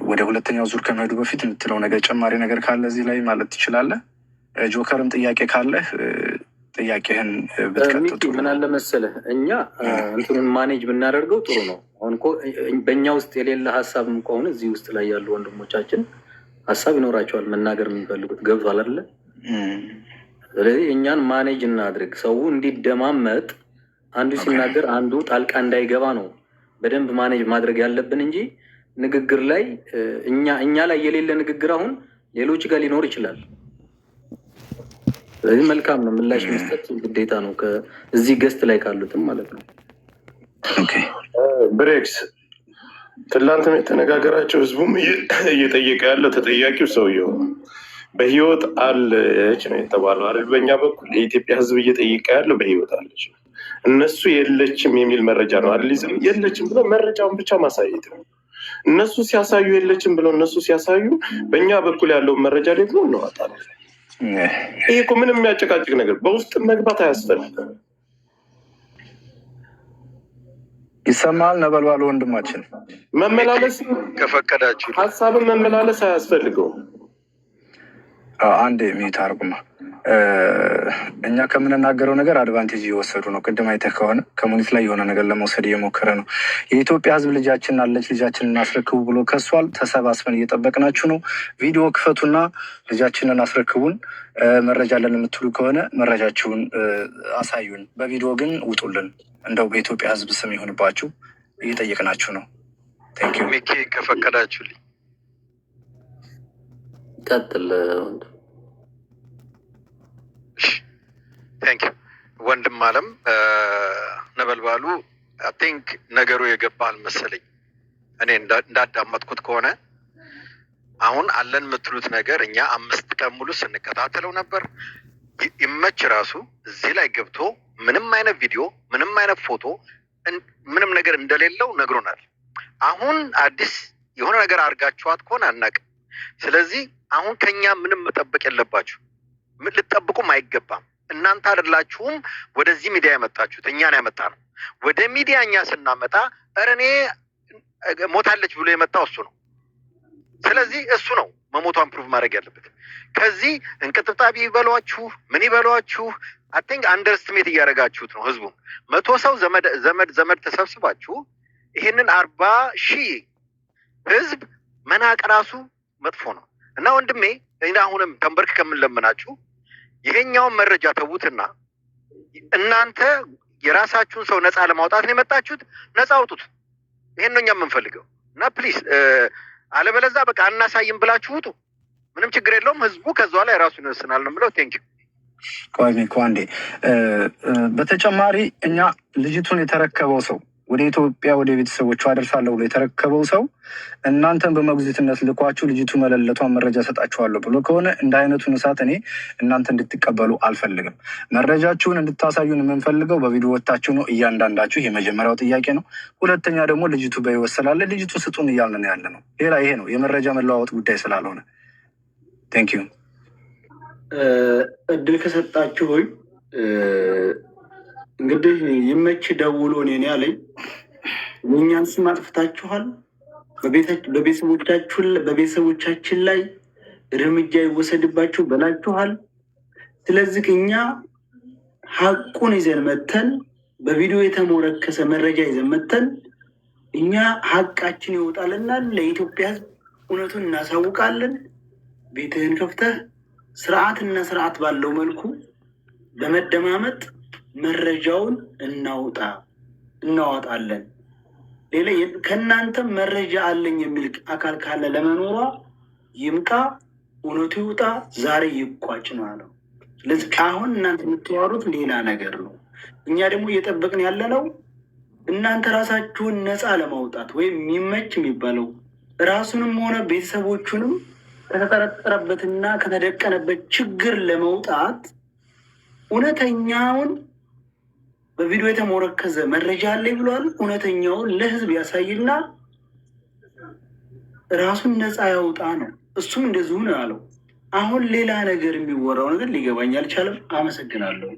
ወደ ሁለተኛው ዙር ከመሄዱ በፊት የምትለው ነገር ጨማሪ ነገር ካለ እዚህ ላይ ማለት ትችላለህ። ጆከርም ጥያቄ ካለህ ጥያቄህን ብትቀጥጡ። ምን አለ መሰለህ እኛ እንትኑን ማኔጅ ብናደርገው ጥሩ ነው። አሁን እኮ በእኛ ውስጥ የሌለ ሀሳብም ከሆነ እዚህ ውስጥ ላይ ያሉ ወንድሞቻችን ሀሳብ ይኖራቸዋል መናገር የሚፈልጉት ገብቷል አይደለ? ስለዚህ እኛን ማኔጅ እናድርግ። ሰው እንዲደማመጥ አንዱ ሲናገር አንዱ ጣልቃ እንዳይገባ ነው በደንብ ማኔጅ ማድረግ ያለብን እንጂ ንግግር ላይ እኛ ላይ የሌለ ንግግር አሁን ሌሎች ጋር ሊኖር ይችላል። ስለዚህ መልካም ነው ምላሽ መስጠት ግዴታ ነው እዚህ ገስት ላይ ካሉትም ማለት ነው። ብሬክስ ትላንት የተነጋገራቸው ህዝቡም እየጠየቀ ያለው ተጠያቂው ሰውየው በህይወት አለች ነው የተባለው አይደል? በእኛ በኩል የኢትዮጵያ ህዝብ እየጠየቀ ያለው በህይወት አለች ነው። እነሱ የለችም የሚል መረጃ ነው አሊዝም የለችም ብለው መረጃውን ብቻ ማሳየት ነው። እነሱ ሲያሳዩ የለችም ብለው እነሱ ሲያሳዩ በእኛ በኩል ያለውን መረጃ ደግሞ እናወጣለን። ይሄ እኮ ምንም የሚያጨቃጭቅ ነገር በውስጥ መግባት አያስፈልግም። ይሰማል ነበልባሉ ወንድማችን መመላለስ ከፈቀዳችሁ ሀሳብን መመላለስ አያስፈልገውም። አንድ ሚኒት አርጉማ እኛ ከምንናገረው ነገር አድቫንቴጅ እየወሰዱ ነው። ቅድም አይተህ ከሆነ ከሙኒት ላይ የሆነ ነገር ለመውሰድ እየሞከረ ነው። የኢትዮጵያ ህዝብ ልጃችን አለች ልጃችንን እናስረክቡ ብሎ ከሷል። ተሰባስበን እየጠበቅናችሁ ነው። ቪዲዮ ክፈቱና ልጃችንን አስረክቡን። መረጃ አለን የምትሉ ከሆነ መረጃችሁን አሳዩን። በቪዲዮ ግን ውጡልን። እንደው በኢትዮጵያ ህዝብ ስም ይሆንባችሁ እየጠየቅናችሁ ነው። ቴንኪው ሚኪ ከፈቀዳችሁልኝ ቀጥል። ቴንክ ዩ ወንድም አለም ነበልባሉ አይ ቲንክ ነገሩ የገባ አልመሰለኝ። እኔ እንዳዳመጥኩት ከሆነ አሁን አለን የምትሉት ነገር እኛ 5 ቀን ሙሉ ስንከታተለው ነበር። ይመች ራሱ እዚህ ላይ ገብቶ ምንም አይነት ቪዲዮ ምንም አይነት ፎቶ ምንም ነገር እንደሌለው ነግሮናል። አሁን አዲስ የሆነ ነገር አድርጋችኋት ከሆነ አናውቅም። ስለዚህ አሁን ከኛ ምንም መጠበቅ የለባችሁ፣ ልትጠብቁም አይገባም። እናንተ አይደላችሁም ወደዚህ ሚዲያ ያመጣችሁት፣ እኛ ነው ያመጣነው። ወደ ሚዲያ እኛ ስናመጣ ኧረ እኔ ሞታለች ብሎ የመጣው እሱ ነው። ስለዚህ እሱ ነው መሞቷን ፕሩቭ ማድረግ ያለበት። ከዚህ እንቅጥብጣቢ ይበሏችሁ ምን ይበሏችሁ አይ ቲንክ አንደርስትሜት እያደረጋችሁት ነው ህዝቡን። 100 ሰው ዘመድ ተሰብስባችሁ ይሄንን 40,000 ህዝብ መናቅ ራሱ መጥፎ ነው። እና ወንድሜ እኔ አሁንም ተንበርክ ከምንለምናችሁ ይሄኛውን መረጃ ተዉትና እናንተ የራሳችሁን ሰው ነፃ ለማውጣት ነው የመጣችሁት፣ ነፃ አውጡት። ይሄን ነው እኛ የምንፈልገው። እና ፕሊዝ አለበለዛ በቃ አናሳይም ብላችሁ ውጡ። ምንም ችግር የለውም። ህዝቡ ከዛ ላይ ራሱን ይወስናል ነው የምለው። ቴንክ ዩ ኳንዴ። በተጨማሪ እኛ ልጅቱን የተረከበው ሰው ወደ ኢትዮጵያ ወደ ቤተሰቦቹ አደርሳለሁ ብሎ የተረከበው ሰው እናንተን በመጉዚትነት ልኳችሁ ልጅቱ መለለቷን መረጃ ሰጣችኋለሁ ብሎ ከሆነ እንደ አይነቱን እሳት እኔ እናንተ እንድትቀበሉ አልፈልግም። መረጃችሁን እንድታሳዩን የምንፈልገው በቪዲዮ ወታችሁ ነው እያንዳንዳችሁ። የመጀመሪያው ጥያቄ ነው። ሁለተኛ ደግሞ ልጅቱ በህይወት ስላለ ልጅቱ ስጡን እያልን ያለ ነው። ሌላ ይሄ ነው የመረጃ መለዋወጥ ጉዳይ ስላልሆነ ቴንክ ዩ። እድል ከሰጣችሁኝ እንግዲህ ይመች ደውሎ እኔን ያለኝ የእኛን ስም አጥፍታችኋል፣ በቤተሰቦቻችን ላይ እርምጃ ይወሰድባችሁ ብላችኋል። ስለዚህ እኛ ሀቁን ይዘን መተን በቪዲዮ የተሞረከሰ መረጃ ይዘን መተን እኛ ሀቃችን ይወጣልናል። ለኢትዮጵያ ህዝብ እውነቱን እናሳውቃለን። ቤትህን ከፍተህ ስርዓትና ስርዓት ባለው መልኩ በመደማመጥ መረጃውን እናወጣለን። ሌላ ከእናንተም መረጃ አለኝ የሚል አካል ካለ ለመኖሯ ይምጣ፣ እውነቱ ይውጣ፣ ዛሬ ይቋጭ ነው አለው። ስለዚህ ከአሁን እናንተ የምትዋሩት ሌላ ነገር ነው። እኛ ደግሞ እየጠበቅን ያለ ነው እናንተ ራሳችሁን ነፃ ለማውጣት ወይም የሚመች የሚባለው ራሱንም ሆነ ቤተሰቦቹንም ከተጠረጠረበትና ከተደቀነበት ችግር ለመውጣት እውነተኛውን በቪዲዮ የተሞረከዘ መረጃ አለኝ ብሏል። እውነተኛውን ለህዝብ ያሳይና ራሱን ነፃ ያውጣ ነው። እሱም እንደዚሁ ነው ያለው። አሁን ሌላ ነገር የሚወራው ነገር ሊገባኝ አልቻለም። አመሰግናለሁ።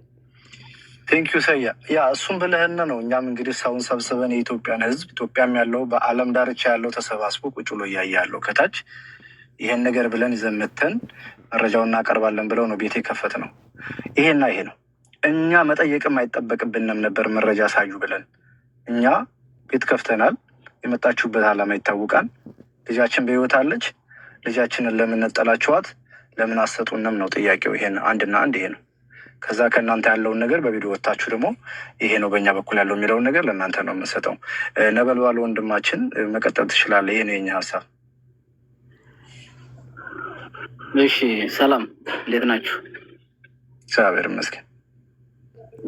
ቴንኪዩ ሰያ። ያ እሱም ብለህን ነው። እኛም እንግዲህ ሰውን ሰብስበን የኢትዮጵያን ህዝብ ኢትዮጵያም ያለው በአለም ዳርቻ ያለው ተሰባስቦ ቁጭ ብሎ እያየ ያለው ከታች ይሄን ነገር ብለን ይዘን መተን መረጃውን እናቀርባለን ብለው ነው ቤት የከፈት ነው። ይሄና ይሄ ነው። እኛ መጠየቅም አይጠበቅብንም ነበር መረጃ ሳዩ ብለን። እኛ ቤት ከፍተናል። የመጣችሁበት ዓላማ ይታወቃል። ልጃችን በህይወት አለች። ልጃችንን ለምን ነጠላችኋት? ለምን አሰጡንም ነው ጥያቄው። ይሄን አንድና አንድ ይሄ ነው። ከዛ ከእናንተ ያለውን ነገር በቪዲዮ ወጥታችሁ ደግሞ ይሄ ነው በእኛ በኩል ያለው የሚለውን ነገር ለእናንተ ነው የምንሰጠው። ነበልባል ወንድማችን መቀጠል ትችላለህ። ይሄ ነው የኛ ሀሳብ። እሺ፣ ሰላም እንዴት ናችሁ? እግዚአብሔር ይመስገን።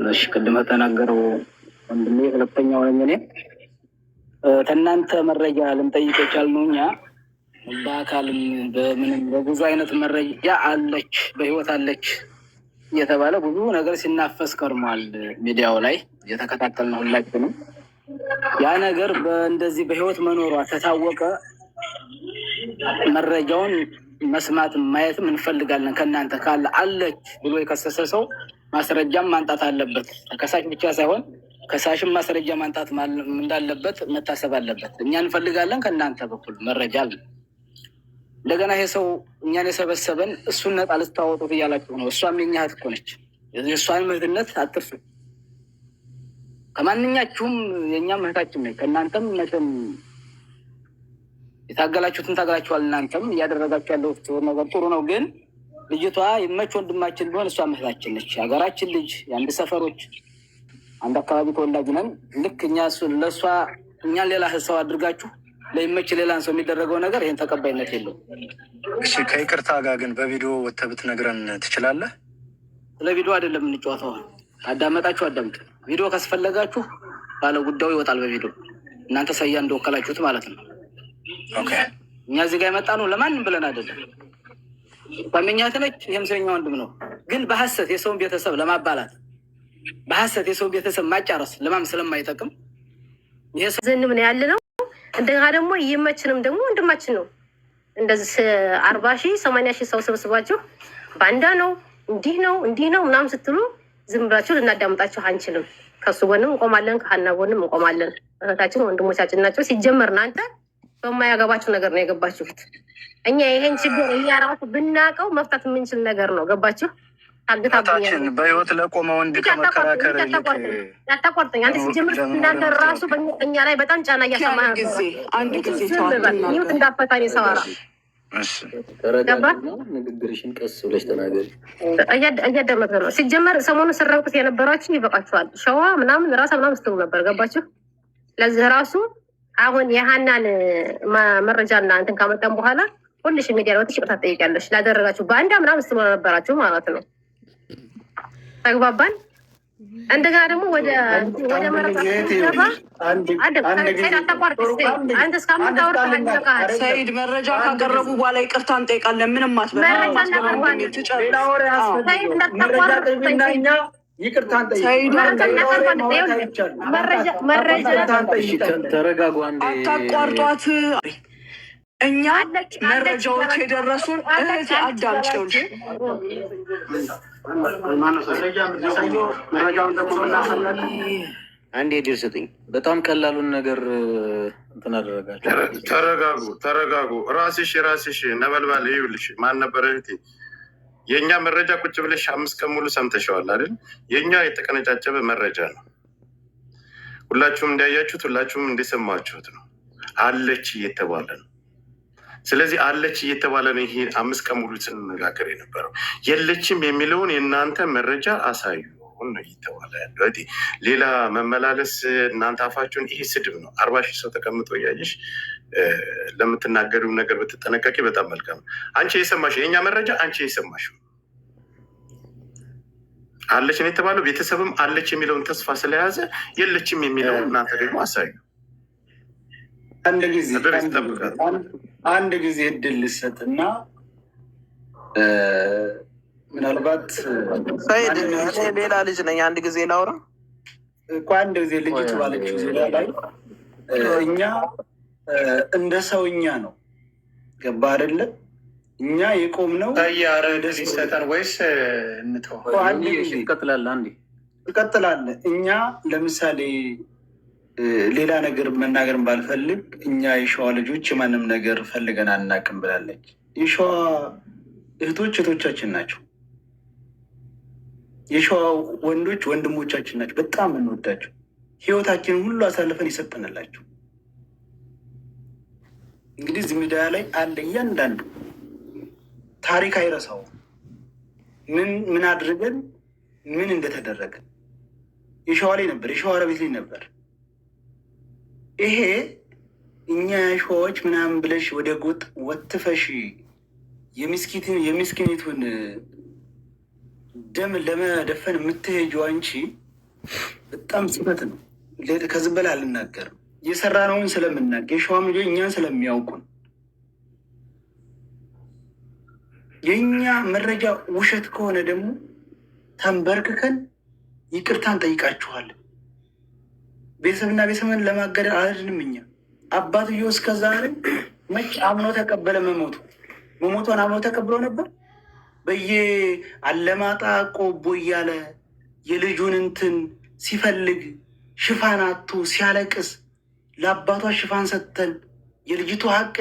እሺ፣ ቅድም ተናገረው ወንድሜ ሁለተኛው ነኝ እኔ። ከእናንተ መረጃ ልንጠይቅ የቻልነው እኛ በአካልም በምንም በብዙ አይነት መረጃ አለች በህይወት አለች እየተባለ ብዙ ነገር ሲናፈስ ከርሟል። ሚዲያው ላይ እየተከታተልነው ሁላችንም። ያ ነገር በእንደዚህ በህይወት መኖሯ ከታወቀ መረጃውን መስማት ማየትም እንፈልጋለን። ከእናንተ ካለ አለች ብሎ የከሰሰ ሰው ማስረጃም ማንጣት አለበት። ከሳሽ ብቻ ሳይሆን ከሳሽም ማስረጃ ማንጣት እንዳለበት መታሰብ አለበት። እኛ እንፈልጋለን። ከእናንተ በኩል መረጃ አለ። እንደገና ይሄ ሰው እኛን የሰበሰበን እሱን ነጣ ልታወጡት እያላችሁ ነው። እሷም የኛ እህት እኮ ነች። የእሷን እህትነት አትርሱ። ከማንኛችሁም የእኛም እህታችን ነች። ከእናንተም መቼም የታገላችሁትን ታገላችኋል። እናንተም እያደረጋችሁ ያለው ነገር ጥሩ ነው። ግን ልጅቷ የመች ወንድማችን ቢሆን እሷም እህታችን ነች። ሀገራችን ልጅ፣ የአንድ ሰፈሮች፣ አንድ አካባቢ ተወላጅ ነን። ልክ እኛ ለእሷ እኛን ሌላ ሰው አድርጋችሁ ለይመች ሌላን ሰው የሚደረገው ነገር ይህን ተቀባይነት የለው። እሺ፣ ከይቅርታ ጋር ግን በቪዲዮ ወጥተህ ብትነግረን ትችላለህ? ስለ ቪዲዮ አይደለም የምንጫወተው። አዳመጣችሁ አዳምጡ። ቪዲዮ ካስፈለጋችሁ ባለ ጉዳዩ ይወጣል በቪዲዮ እናንተ ሰያ እንደወከላችሁት ማለት ነው። ኦኬ፣ እኛ እዚህ ጋር የመጣ ነው ለማንም ብለን አይደለም። ጓደኛት ነች፣ ይህም ሰኛ ወንድም ነው። ግን በሀሰት የሰውን ቤተሰብ ለማባላት በሀሰት የሰውን ቤተሰብ ማጫረስ ለማም ስለማይጠቅም ይሄ ዘንም ነው ያለ ነው። እንደገና ደግሞ ይመችንም ደግሞ ወንድማችን ነው። እንደዚህ 40,000 80,000 ሰው ሰብስባችሁ ባንዳ ነው እንዲህ ነው ምናምን ስትሉ ዝም ብላችሁ ልናዳምጣችሁ አንችልም። ከሱ ጎንም እንቆማለን፣ ከሀና ጎንም እንቆማለን። እህታችን ወንድሞቻችን ናቸው። ሲጀመር እናንተ በማያገባችሁ ነገር ነው የገባችሁት። እኛ ይሄን ችግር እኛ ራሱ ብናውቀው መፍታት የምንችል ነገር ነው። ገባችሁ? ታግታችን በህይወት ለቆመ ወንድ ከመከራከር ያታቋርጠኝ። አንተ ሲጀምር ስናገር ራሱ በእኛ ላይ በጣም ጫና እያሰማህ አንድ ጊዜ ይሁት እንዳፈታኝ ሰዋራ ንግግርሽን ቀስ ብለሽ ተናገሪ። እያዳመጥን ነው። ሲጀመር ሰሞኑን ስረብቁት የነበራችሁ ይበቃችኋል። ሸዋ ምናምን ራሳ ምናምን ስትሉ ነበር። ገባችሁ? ለዚህ ራሱ አሁን የሀናን መረጃና እንትን ካመጣን በኋላ ሁልሽ ሚዲያ ላይ ወጥሽ ይቅርታ ትጠይቂያለሽ ላደረጋችሁ በአንዳ ምናምን ስትሉ ነበራችሁ ማለት ነው። ተግባባን። እንደገና ደግሞ ወደ ሰይድ መረጃ ካቀረቡ በኋላ ይቅርታ እንጠይቃለን። ምንም ተረጋጉ። አታቋርጧት። እኛ መረጃዎች የደረሱን እህት አዳምጪው እንጂ አንድ የድር ስጥኝ። በጣም ቀላሉን ነገር እንትን አደረጋችሁ። ተረጋጉ። ራስሽ ነበልባል ይኸውልሽ፣ ማን ነበረ እህቴ? የእኛ መረጃ ቁጭ ብለሽ 5 ቀን ሙሉ ሰምተሸዋል አይደል? የእኛ የተቀነጫጨበ መረጃ ነው። ሁላችሁም እንዳያችሁት፣ ሁላችሁም እንደሰማችሁት ነው። አለች እየተባለ ነው። ስለዚህ አለች እየተባለ ነው። ይሄ 5 ቀን ሙሉ ስንነጋገር የነበረው የለችም የሚለውን የእናንተ መረጃ አሳዩ ነው እየተባለ ያለው። ሌላ መመላለስ እናንተ አፋችሁን፣ ይሄ ስድብ ነው። 40,000 ሰው ተቀምጦ እያየሽ ለምትናገሪው ነገር ብትጠነቀቂ በጣም መልካም። አንቺ የሰማሽው የእኛ መረጃ አንቺ የሰማሽው አለች ነው የተባለው። ቤተሰብም አለች የሚለውን ተስፋ ስለያዘ የለችም የሚለውን እናንተ ደግሞ አሳዩ። አንድ ጊዜ እድል ልሰጥና ምናልባት ሌላ ልጅ ነኝ። አንድ ጊዜ ላውራ እኮ አንድ ጊዜ ልጅቱ ባለችው ዙሪያ ላይ እኛ እንደ ሰውኛ ነው። ገባ አይደለ? እኛ የቆምነው ሲሰጠን ወይስ እንተው? ትቀጥላለህ። እኛ ለምሳሌ ሌላ ነገር መናገርን ባልፈልግ እኛ የሸዋ ልጆች የማንም ነገር ፈልገን አናውቅም ብላለች። የሸዋ እህቶች እህቶቻችን ናቸው። የሸዋ ወንዶች ወንድሞቻችን ናቸው። በጣም እንወዳቸው። ህይወታችንን ሁሉ አሳልፈን የሰጠንላቸው። እንግዲህ እዚህ ሚዲያ ላይ አለ እያንዳንዱ ታሪክ አይረሳው። ምን አድርገን ምን እንደተደረገ የሸዋ ላይ ነበር፣ የሸዋ ረቤት ላይ ነበር። ይሄ እኛ ሸዋዎች ምናምን ብለሽ ወደ ጎጥ ወትፈሽ የሚስኪኒቱን ደም ለመደፈን የምትሄጂው አንቺ በጣም ጽፈት ነው። ከዚህ በላይ አልናገርም። የሰራነውን ስለምናውቅ የሸዋ ልጆች እኛን ስለሚያውቁን የእኛ መረጃ ውሸት ከሆነ ደግሞ ተንበርክከን ይቅርታ እንጠይቃችኋለን። ቤተሰብና ቤተሰብን ለማገደል አልድንም። እኛ አባትየው እስከዛሬ መች አምኖ ተቀበለ? መሞቷን አምኖ ተቀብሎ ነበር። አለማጣ ቆቦ እያለ የልጁን እንትን ሲፈልግ ሽፋን አቶ ሲያለቅስ ለአባቷ ሽፋን ሰጥተን የልጅቱ ሀቅ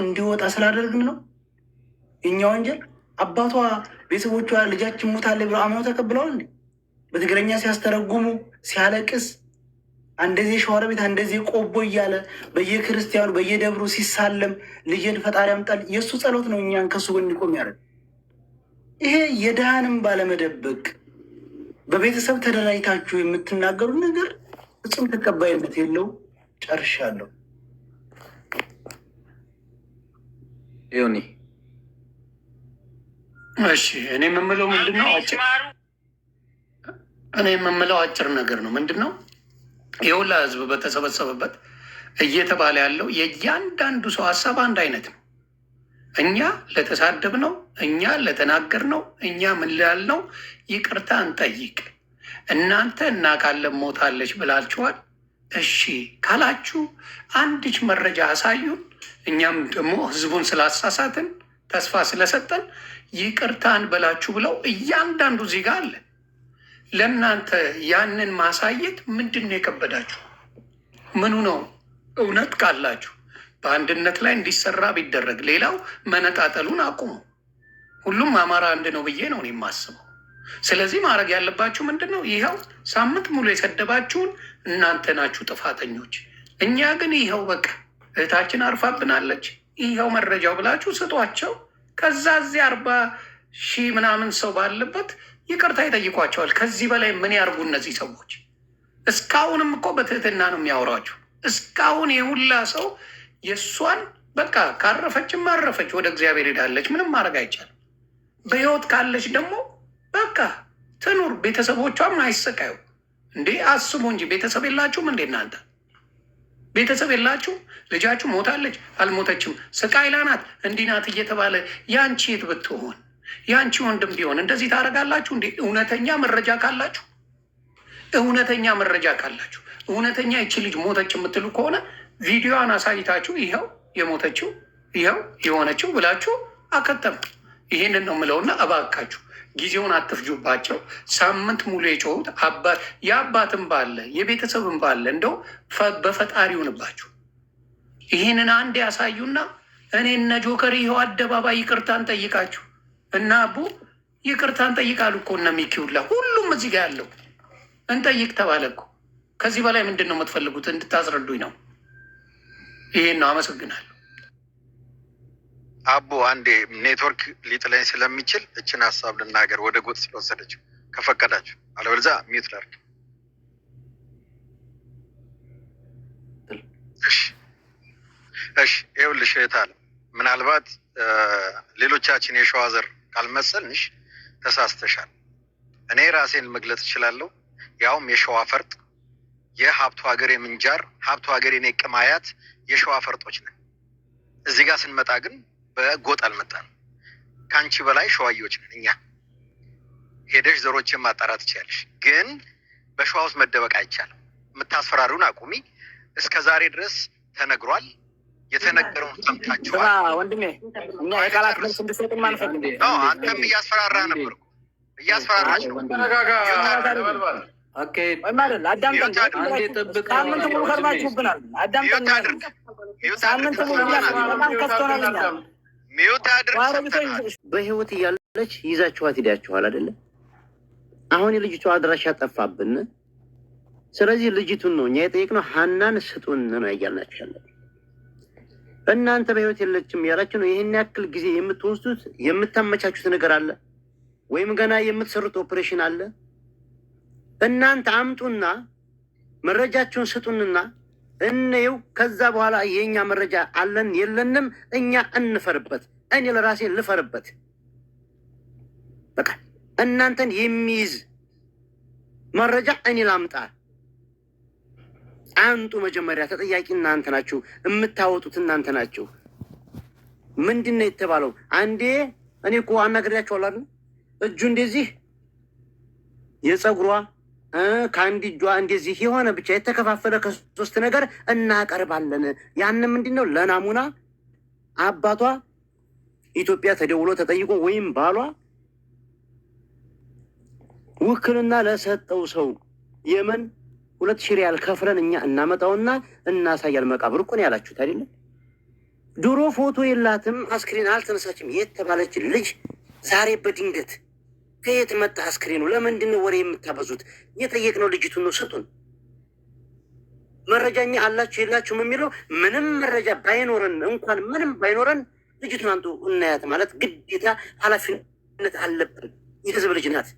እንዲወጣ ስላደረግን ነው የኛ ወንጀል። አባቷ ቤተሰቦቿ ልጃችን ሞታለ ብለው አምነው ተቀብለዋል እንዴ? በትግረኛ ሲያስተረጉሙ ሲያለቅስ አንደዚህ ሸዋሮ ቤት አንደዚህ ቆቦ እያለ በየክርስቲያኑ በየደብሩ ሲሳለም ልጅን ፈጣሪ ያምጣል። የእሱ ጸሎት ነው እኛን ከሱ ጎን እንዲቆም ያደርግ። ይሄ የድሃንም ባለመደበቅ በቤተሰብ ተደራጅታችሁ የምትናገሩ ነገር ፍጹም ተቀባይነት የለው። ጨርሻለሁ። ዮኒ እሺ፣ እኔ የምምለው አጭር ነገር ነው። ምንድን ነው የሁላ ህዝብ በተሰበሰበበት እየተባለ ያለው የእያንዳንዱ ሰው ሀሳብ አንድ አይነት ነው። እኛ ለተሳደብ ነው፣ እኛ ለተናገር ነው፣ እኛ ምን ላልነው ይቅርታ እንጠይቅ። እናንተ እናውቃለን ሞታለች ብላችኋል። እሺ ካላችሁ አንድች መረጃ አሳዩን። እኛም ደግሞ ህዝቡን ስላሳሳትን ተስፋ ስለሰጠን ይቅርታ እንበላችሁ ብለው እያንዳንዱ ዜጋ አለ። ለእናንተ ያንን ማሳየት ምንድን ነው የከበዳችሁ? ምኑ ነው? እውነት ካላችሁ በአንድነት ላይ እንዲሰራ ቢደረግ፣ ሌላው መነጣጠሉን አቁሙ። ሁሉም አማራ አንድ ነው ብዬ ነው የማስበው። ስለዚህ ማድረግ ያለባችሁ ምንድን ነው? ይኸው ሳምንት ሙሉ የሰደባችሁን እናንተ ናችሁ ጥፋተኞች። እኛ ግን ይኸው በቃ እህታችን አርፋብናለች፣ ይኸው መረጃው ብላችሁ ስጧቸው። ከዛ እዚህ 40,000 ምናምን ሰው ባለበት ይቅርታ ይጠይቋቸዋል። ከዚህ በላይ ምን ያርጉ እነዚህ ሰዎች? እስካሁንም እኮ በትህትና ነው የሚያወራችሁ። እስካሁን የሁላ ሰው የእሷን በቃ ካረፈችም አረፈች፣ ወደ እግዚአብሔር ሄዳለች። ምንም ማድረግ አይቻልም። በህይወት ካለች ደግሞ በቃ ትኑር፣ ቤተሰቦቿም አይሰቃዩ። እንዴ አስቡ እንጂ ቤተሰብ የላችሁም እንዴ እናንተ? ቤተሰብ የላችሁ? ልጃችሁ ሞታለች አልሞተችም፣ ስቃይ ላይ ናት፣ እንዲህ ናት እየተባለ ያንቺ የት ብትሆን ያንቺ ወንድም ቢሆን እንደዚህ ታደርጋላችሁ እንዴ? እውነተኛ መረጃ ካላችሁ እውነተኛ ይቺ ልጅ ሞተች የምትሉ ከሆነ ቪዲዮዋን አሳይታችሁ ይኸው የሞተችው ይኸው የሆነችው ብላችሁ አከተም። ይህንን ነው የምለውና እባካችሁ ጊዜውን አትፍጁባቸው። ሳምንት ሙሉ የጮሁት የአባትም ባለ የቤተሰብም ባለ እንደው በፈጣሪ ይሁንባችሁ። ይህንን አንድ ያሳዩና እኔ እነ ጆከር ይኸው አደባባይ ይቅርታን ጠይቃችሁ እና አቡ ይቅርታን ጠይቃሉ እኮ እነ ሚኪውላ ሁሉም እዚህ ጋር ያለው እንጠይቅ ተባለ እኮ። ከዚህ በላይ ምንድን ነው የምትፈልጉት? እንድታስረዱኝ ነው። ይሄን ነው። አመሰግናለሁ። አቦ አንዴ ኔትወርክ ሊጥለኝ ስለሚችል እችን ሀሳብ ልናገር፣ ወደ ጎጥ ስለወሰደችው ከፈቀዳችሁ፣ አለበለዚያ ሚዩት ላድርግ። እሺ ይኸውልሽ እህት አለ፣ ምናልባት ሌሎቻችን የሸዋ ዘር ካልመሰልንሽ ተሳስተሻል። እኔ ራሴን መግለጽ እችላለሁ። ያውም የሸዋ ፈርጥ፣ የሀብቱ ሀገር የምንጃር ሀብቱ ሀገር የኔ ቅማያት የሸዋ ፈርጦች ነን። እዚህ ጋር ስንመጣ ግን በጎጥ አልመጣንም። ከአንቺ በላይ ሸዋዮች ነን እኛ። ሄደሽ ዘሮችን ማጣራት ትችያለሽ፣ ግን በሸዋ ውስጥ መደበቅ አይቻልም። የምታስፈራሩን አቁሚ። እስከ ዛሬ ድረስ ተነግሯል። የተነገረውን ሰምታችኋል። ወንድሜ እኛ የቃላት መልስ እንድሰጥም አንፈልግ። አንተም እያስፈራራ ነበር እኮ እያስፈራራችሁ ነው። ሳምንት ሙሉ ከርማችሁብናል። ሳምንት ሙሉ ከፍቶናል። ሚውት አድርግ። በህይወት እያለች ይዛችኋት ሄዳችኋል አይደለ? አሁን የልጅቷ አድራሻ ጠፋብን። ስለዚህ ልጅቱን ነው እኛ የጠየቅነው። ሀናን ስጡን ነው እያልናችሁ ያለ። እናንተ በህይወት የለችም ያላችሁ ነው። ይህን ያክል ጊዜ የምትወስዱት የምታመቻቹት ነገር አለ ወይም ገና የምትሰሩት ኦፕሬሽን አለ? እናንተ አምጡና መረጃችሁን ስጡንና እንየው። ከዛ በኋላ የኛ መረጃ አለን የለንም እኛ እንፈርበት። እኔ ለራሴ ልፈርበት። በቃ እናንተን የሚይዝ መረጃ እኔ ላምጣ። አንጡ። መጀመሪያ ተጠያቂ እናንተ ናችሁ፣ የምታወጡት እናንተ ናችሁ። ምንድን ነው የተባለው? አንዴ እኔ እኮ አናግሬያቸዋለሁ አይደል? እጁ እንደዚህ የፀጉሯ ከአንድ እጇ እንደዚህ የሆነ ብቻ የተከፋፈለ ከሶስት ነገር እናቀርባለን። ያንን ምንድን ነው ለናሙና አባቷ ኢትዮጵያ ተደውሎ ተጠይቆ ወይም ባሏ ውክልና ለሰጠው ሰው የመን 2,000 ሪያል ከፍለን እኛ እናመጣውና እናሳያል። መቃብር እኮ ነው ያላችሁት አይደለም? ድሮ ፎቶ የላትም አስክሬን አልተነሳችም የተባለች ልጅ ዛሬ በድንገት ከየት መጣ አስክሬኑ? ለምንድን ነው ወሬ የምታበዙት? የጠየቅነው ልጅቱን ነው። ስጡን መረጃኛ አላችሁ የላችሁም የሚለው ምንም መረጃ ባይኖረን እንኳን ምንም ባይኖረን ልጅቱን አንጡ እናያት ማለት ግዴታ ኃላፊነት አለብን። የህዝብ ልጅ ናት።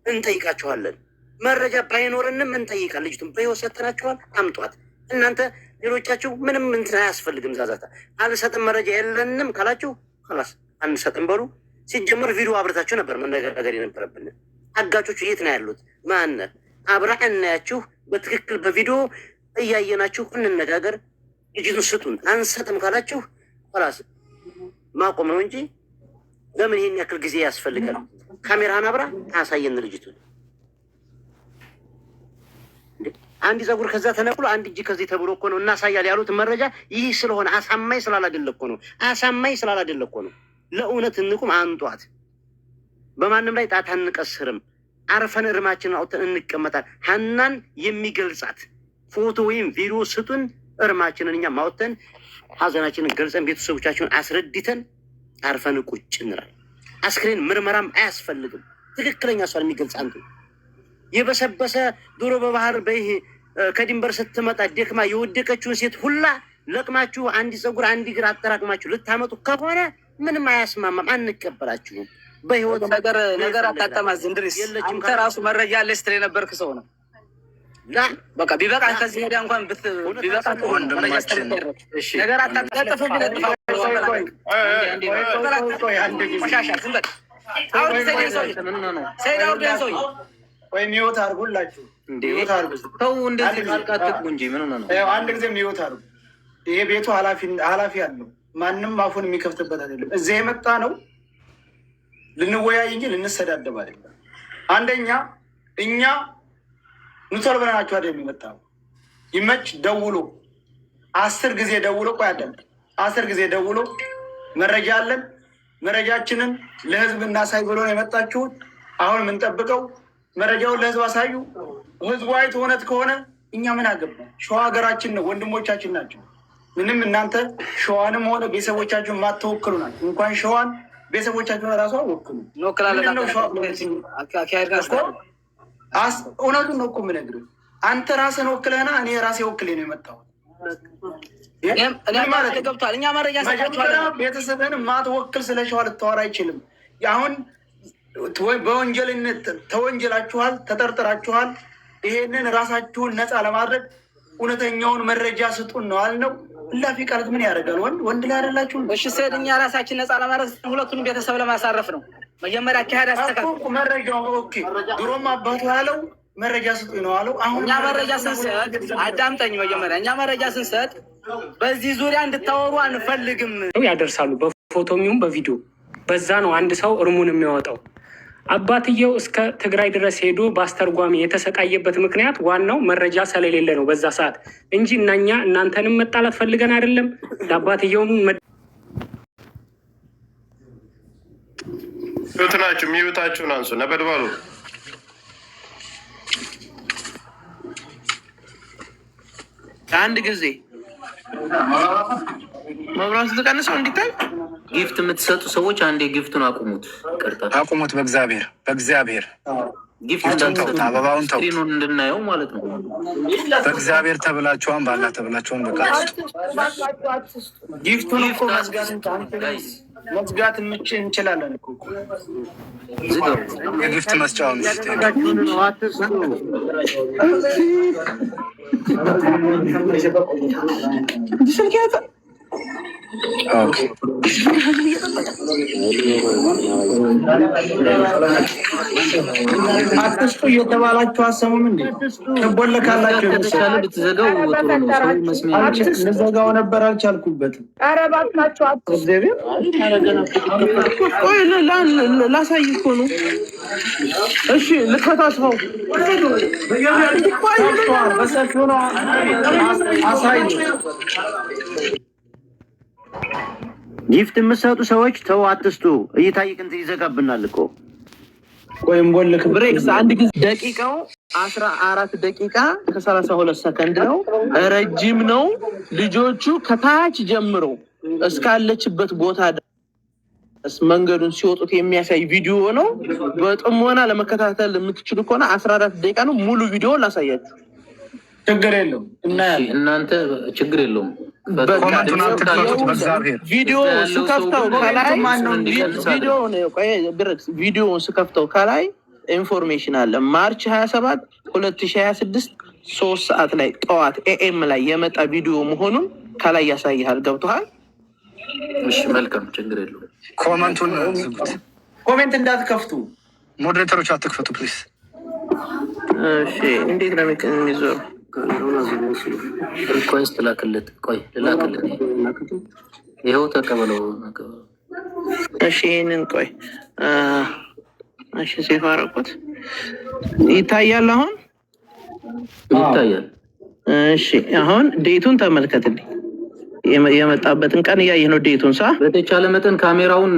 እንጠይቃችኋለን። መረጃ ባይኖረንም እንጠይቃል። ልጅቱን በህይወት ሰጥተናችኋል፣ አምጧት። እናንተ ሌሎቻችሁ ምንም እንትን አያስፈልግም። ዛዛታ አልሰጥም መረጃ የለንም ካላችሁ ላስ አንሰጥም በሉ። ሲጀምር ቪዲዮ አብረታችሁ ነበር መነጋገር የነበረብን። አጋቾቹ የት ነው ያሉት? ማነ አብራ እናያችሁ። በትክክል በቪዲዮ እያየናችሁ እንነጋገር። ልጅቱን ስጡን። አንሰጥም ካላችሁ ላስ ማቆም ነው እንጂ ለምን ይሄን ያክል ጊዜ ያስፈልጋል? ካሜራህን አብራ አሳየን ልጅቱን። አንድ ፀጉር ከዛ ተነቅሎ አንድ እጅ ከዚህ ተብሎ እኮ ነው እናሳያል ያሉት መረጃ ይህ ስለሆነ አሳማኝ ስላላደለ እኮ ነው። አሳማኝ ስላላደለ እኮ ነው። ለእውነት እንቁም። አንጧት። በማንም ላይ ጣት አንቀስርም። አርፈን እርማችንን አውጥተን እንቀመጣል። ሀናን የሚገልጻት ፎቶ ወይም ቪዲዮ ስጡን። እርማችንን እኛ ማውጥተን ሀዘናችንን ገልጸን ቤተሰቦቻችንን አስረድተን አርፈን ቁጭ እንላል። አስክሬን ምርመራም አያስፈልግም። ትክክለኛ እሷን የሚገልጽ አንዱ የበሰበሰ ዶሮ በባህር በይሄ ከድንበር ስትመጣ ደክማ የወደቀችውን ሴት ሁላ ለቅማችሁ አንድ ፀጉር አንድ እግር አጠራቅማችሁ ልታመጡ ከሆነ ምንም አያስማማም። አንቀበላችሁም። በህይወት ነገር አታጠማዝ እንድሪስ አንተ ራሱ መረጃ አለ ስትል የነበርክ ሰው ነው። ላ በቃ ቢበቃ ከዚህ ሄዳ እንኳን ቢበቃ ወንድማችን እሺ ነገር አታጠፈ ቢለጥፋ ቆሻሻ ዝም በል አውር ሰይድ ሰው ወይ ሚውት አድርጉላችሁ። ሚውት አድርጉ። ተው እንደዚህ ማልቃጥቁ እንጂ ምን ሆነ ነው? አንድ ጊዜ ሚውት አድርጉ። ይሄ ቤቱ ኃላፊ አለው። ማንም አፉን የሚከፍትበት አይደለም። እዚህ የመጣ ነው ልንወያይ እንጂ ልንሰዳደብ አይደለም። አንደኛ እኛ ኑቶል ብለናችሁ አይደል የሚመጣው። ይመች ደውሎ 10 ጊዜ ደውሎ ቆይ አዳም 10 ጊዜ ደውሎ መረጃ አለን መረጃችንን ለህዝብ እናሳይ ብሎ ነው የመጣችሁት። አሁን የምንጠብቀው መረጃውን ለህዝብ አሳዩ። ህዝቡ አይቶ እውነት ከሆነ እኛ ምን አገባ? ሸዋ ሀገራችን ነው፣ ወንድሞቻችን ናቸው። ምንም እናንተ ሸዋንም ሆነ ቤተሰቦቻችሁን ማትወክሉ ናቸው። እንኳን ሸዋን ቤተሰቦቻችሁን ራሱ አወክሉ። እውነቱን ነው እኮ የምነግርህ። አንተ ራስን ወክለህና እኔ ራሴ ወክሌ ነው የመጣሁት። ገብቷል። እኛ መረጃ ቤተሰብህን ማትወክል ስለ ሸዋ ልታወራ አይችልም። አሁን በወንጀልነት ተወንጀላችኋል፣ ተጠርጥራችኋል። ይሄንን ራሳችሁን ነፃ ለማድረግ እውነተኛውን መረጃ ስጡን ነው አልነው። እላፊ ቃላት ምን ያደርጋል? ወንድ ላይ አይደላችሁ? እሺ ስሄድ እኛ ራሳችን ነፃ ለማድረግ ሁለቱንም ቤተሰብ ለማሳረፍ ነው። መጀመሪያ አካሄድ አስተካክል። መረጃው ኦኬ። ድሮም አባቱ ያለው መረጃ ስጡኝ ነው አለው። አሁን እኛ መረጃ ስንሰጥ አዳምጠኝ። መጀመሪያ እኛ መረጃ ስንሰጥ በዚህ ዙሪያ እንድታወሩ አንፈልግም። ያደርሳሉ በፎቶም ይሁን በቪዲዮ። በዛ ነው አንድ ሰው እርሙን የሚያወጣው። አባትየው እስከ ትግራይ ድረስ ሄዶ በአስተርጓሚ የተሰቃየበት ምክንያት ዋናው መረጃ ስለሌለ ነው በዛ ሰዓት እንጂ እናኛ እናንተንም መጣላት ፈልገን አይደለም። ለአባትየውም ናችሁ ሚዩታችሁን አንሱ። ነበድባሉ አንድ ጊዜ መብራቱ ተቀንሰው እንዲታይ ጊፍት የምትሰጡ ሰዎች አንዴ ጊፍቱን አቁሙት፣ አቁሙት። በእግዚአብሔር ጊፍት እንዳትሰጡ፣ አበባውን ተው እንድናየው ማለት ነው። በእግዚአብሔር ተብላችኋን ባላ ተብላችኋን በቃ ጊፍቱን እኮ መዝጋት እንችላለን እኮ የጊፍት መስጫውን አትስጡ እየተባላችሁ አሰሙም እንዴ? ተቦለካላችሁ ከተቻለ ብትዘጋው ጥሩ ነው። ሰው መስሚያ ልዘጋው ነበር አልቻልኩበትም። ኧረ እባካችሁ አትስጡ። ቆይ ላሳይ እኮ ነው። እሺ ልከታስፈው በሰፊው ነው አሳይ። ጊፍት የምትሰጡ ሰዎች ተው አትስጡ። እይታይቅንት ይዘጋብናል እኮ ወይም ቦልክ ብሬክስ አንድ ጊዜ ደቂቃው 14 ደቂቃ ከ32 ሰከንድ ነው። ረጅም ነው። ልጆቹ ከታች ጀምሮ እስካለችበት ቦታ ድረስ መንገዱን ሲወጡት የሚያሳይ ቪዲዮ ነው። በጥሞና ለመከታተል የምትችሉ ከሆነ 14 ደቂቃ ነው። ሙሉ ቪዲዮ ላሳያችሁ። ችግር የለውም እናንተ ችግር የለውም። ቪዲዮውን ስከፍተው ከላይ ኢንፎርሜሽን አለ። ማርች 27 2026 3 ሰዓት ላይ ጠዋት ኤኤም ላይ የመጣ ቪዲዮ መሆኑን ከላይ ያሳይሃል። ገብቶሃል? እሺ መልካም፣ ችግር የለውም። ኮሜንት እንዳትከፍቱ፣ ሞዴሬተሮች አትክፈቱ ፕሊዝ። እሺ እንዴት ነው የሚዞረው? ሪኳስት ላክለት። ቆይ ልላክለት። ይኸው ተቀበለው። እሺ ይሄንን ቆይ እሺ ሴፍ አደረኩት። ይታያል አሁን ይታያል። እሺ አሁን ዴቱን ተመልከትልኝ። የመጣበትን ቀን እያየህ ነው ዴቱን። በተቻለ መጠን ካሜራውን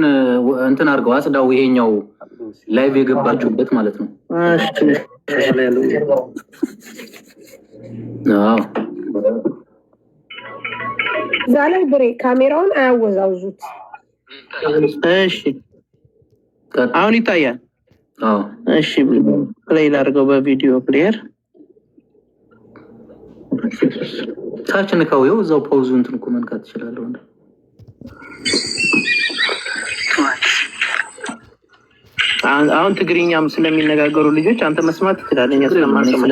እንትን አድርገው አጽዳው። ይሄኛው ላይቭ የገባችሁበት ማለት ነው። እዛ ላይ ብሬ ካሜራውን አያወዛውዙት። እሺ አሁን ይታያል። እሺ ፕሌይ ላድርገው በቪዲዮ ፕሌየር። ታች ንካው። ይኸው እዛው ፓውዙ እንትን እኮ መንካት ትችላለህ። አሁን ትግርኛም ስለሚነጋገሩ ልጆች አንተ መስማት ትችላለህ። ስለማሰማ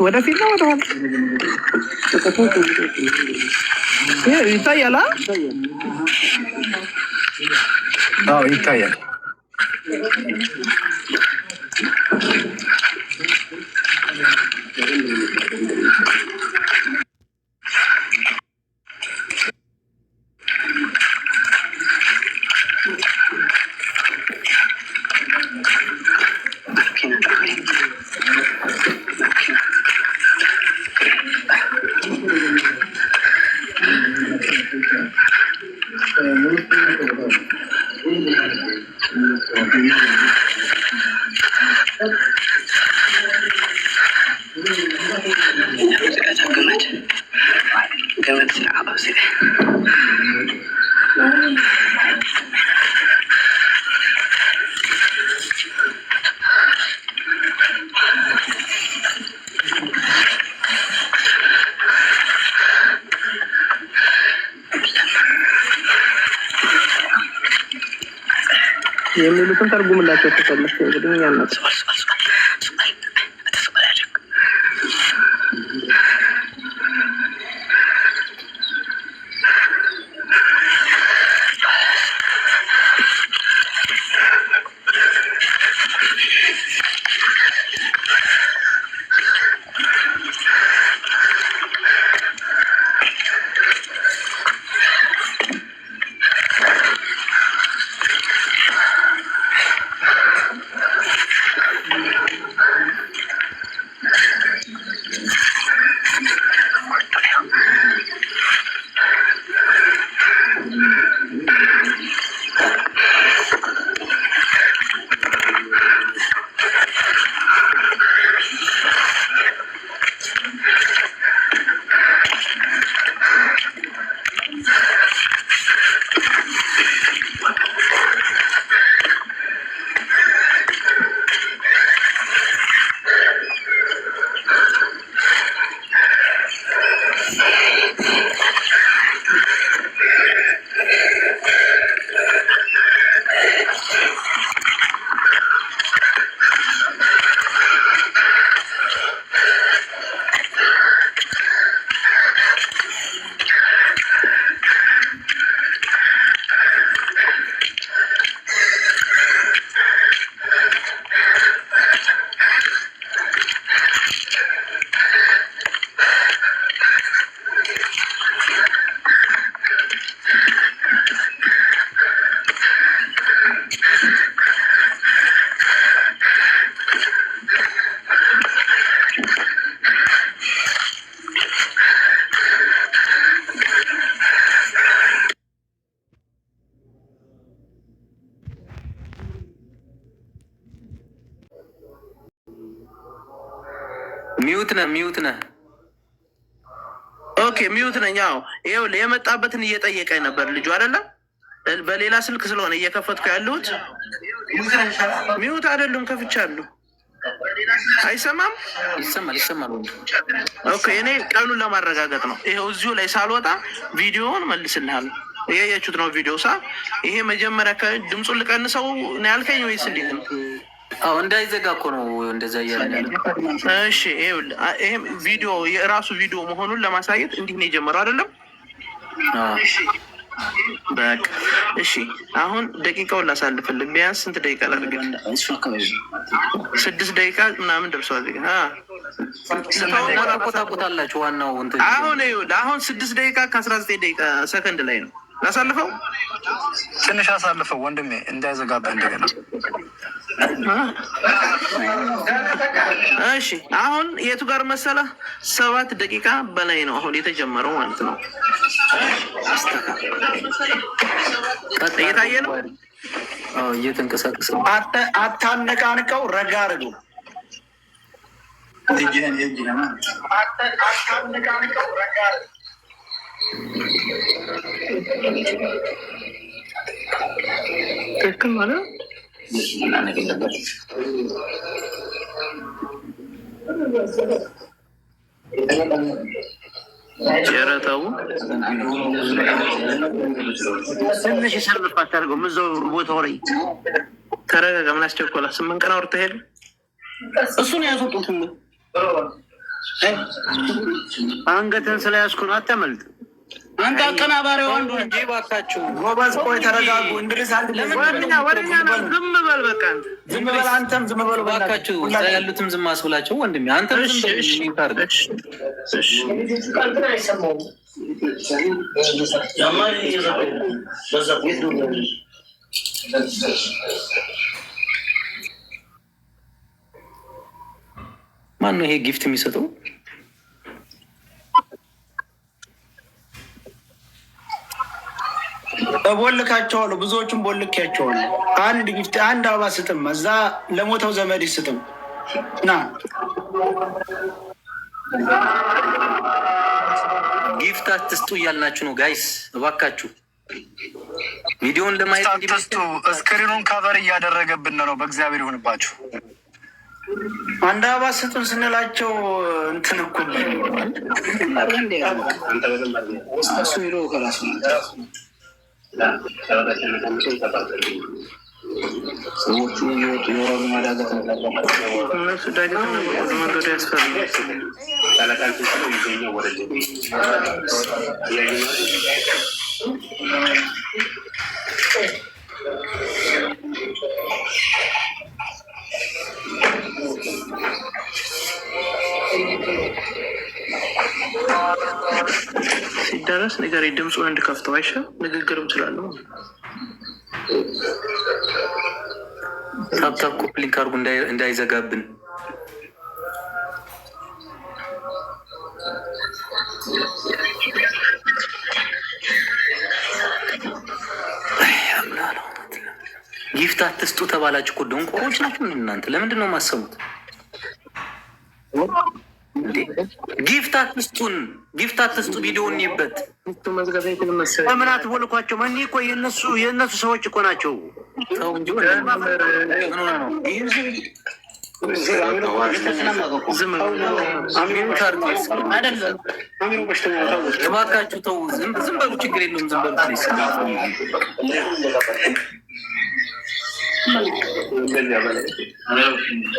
ወደፊት ነው ወደ ኋላ ይታያል። አዎ ይታያል። የሚሉትን ተርጉምላቸው ተፈለክ እንግዲህ ያናት ሚዩት ነህ። ኦኬ ሚዩት ነኝ። አዎ ይኸውልህ የመጣበትን እየጠየቀኝ ነበር ልጁ አይደለም። በሌላ ስልክ ስለሆነ እየከፈትኩ ያለሁት ሚዩት አይደለም፣ ከፍቻለሁ። አይሰማም? ይሰማል። ኦኬ እኔ ቀኑን ለማረጋገጥ ነው። ይኸው እዚሁ ላይ ሳልወጣ ቪዲዮውን መልስልሃለሁ። ያያችሁት ነው ቪዲዮ ሳ ይሄ መጀመሪያ ድምፁን ልቀንሰው ነው ያልከኝ ወይስ እንዴት ነው? አዎ እንዳይዘጋ እኮ ነው እንደዛ እያለ። እሺ ይሄ ቪዲዮ የራሱ ቪዲዮ መሆኑን ለማሳየት እንዲህ ነው የጀመረው አይደለም? በቃ እሺ አሁን ደቂቃውን ላሳልፍልህ። ቢያንስ ስንት ደቂቃ ላድርግ? 6 ደቂቃ ምናምን ደርሷል። ቆጣቆጣላችሁ ዋናው እንትን አሁን 6 ደቂቃ ከ19 ደቂቃ ሰከንድ ላይ ነው። ላሳልፈው፣ ትንሽ አሳልፈው ወንድሜ እንዳይዘጋብህ እንደገና። እሺ አሁን የቱ ጋር መሰለህ? 7 ደቂቃ በላይ ነው አሁን የተጀመረው ማለት ነው። እየታየ ነው። እየተንቀሳቀሰ አታነቃንቀው፣ ረጋ አድርገው። አታነቃንቀው፣ ረጋ አድርገው። ትክክል ማለት ጨረታው ትንሽ ሰርፍ አታድርገው። ምዘው ቦታው ላይ ተረጋጋ። ምን አስቸኮላ? 8 ቀን አውርተህ ሄድ። እሱን ያስወጡት አንገትን ስለያዝኩ ነው። አታመልጥ አንተ አቀናባሪው አንዱ እንጂ ባካችሁ ጎበዝ። ቆይ ተረጋጉ። እንድሪስ አንድ ወደኛ ነው። ዝም በል በቃ ዝም በል። አንተም ዝም በሉ ባካችሁ። ያሉትም ዝም አስብላቸው ወንድሜ። አንተም ዝም በል። እሺ ማን ነው ይሄ ጊፍት የሚሰጠው? ቦልካቸዋለሁ፣ ብዙዎቹም ቦልካቸዋለሁ። አንድ ጊፍት አንድ አበባ ስጥም፣ እዛ ለሞተው ዘመድ ስጥም። ና ጊፍት አትስጡ እያልናችሁ ነው ጋይስ፣ እባካችሁ ቪዲዮን ለማየት አትስጡ። እስክሪኑን ካቨር እያደረገብን ነው። በእግዚአብሔር ይሁንባችሁ። አንድ አበባ ስጡን ስንላቸው እንትን እኮ እሱ ሄዶ ከራሱ ሰዎቹ እየወጡ የወረዱ ማዳገት እነሱ ዳገት መንገዱ ያስፈልጋል። ሲደረስ ነገር ድምፁን እንድከፍተው አይሻል? ንግግርም ስላለው ታፕታፕ ኮፕሊንክ አድርጉ እንዳይዘጋብን። ጊፍት አትስጡ ተባላችሁ እኮ ደንቆሮች ናችሁ እናንተ። ለምንድን ነው የማሰቡት? ጊፍት አትስጡን፣ ጊፍት አትስጡ። ቪዲዮ እንይበት። በምን አትቦልኳቸው? እኔ እኮ የእነሱ ሰዎች እኮ ናቸው። ሰው እንጂ እባካችሁ ተው፣ ዝም በሉ፣ ችግር የለውም፣ ዝም በሉ ፕሊዝ።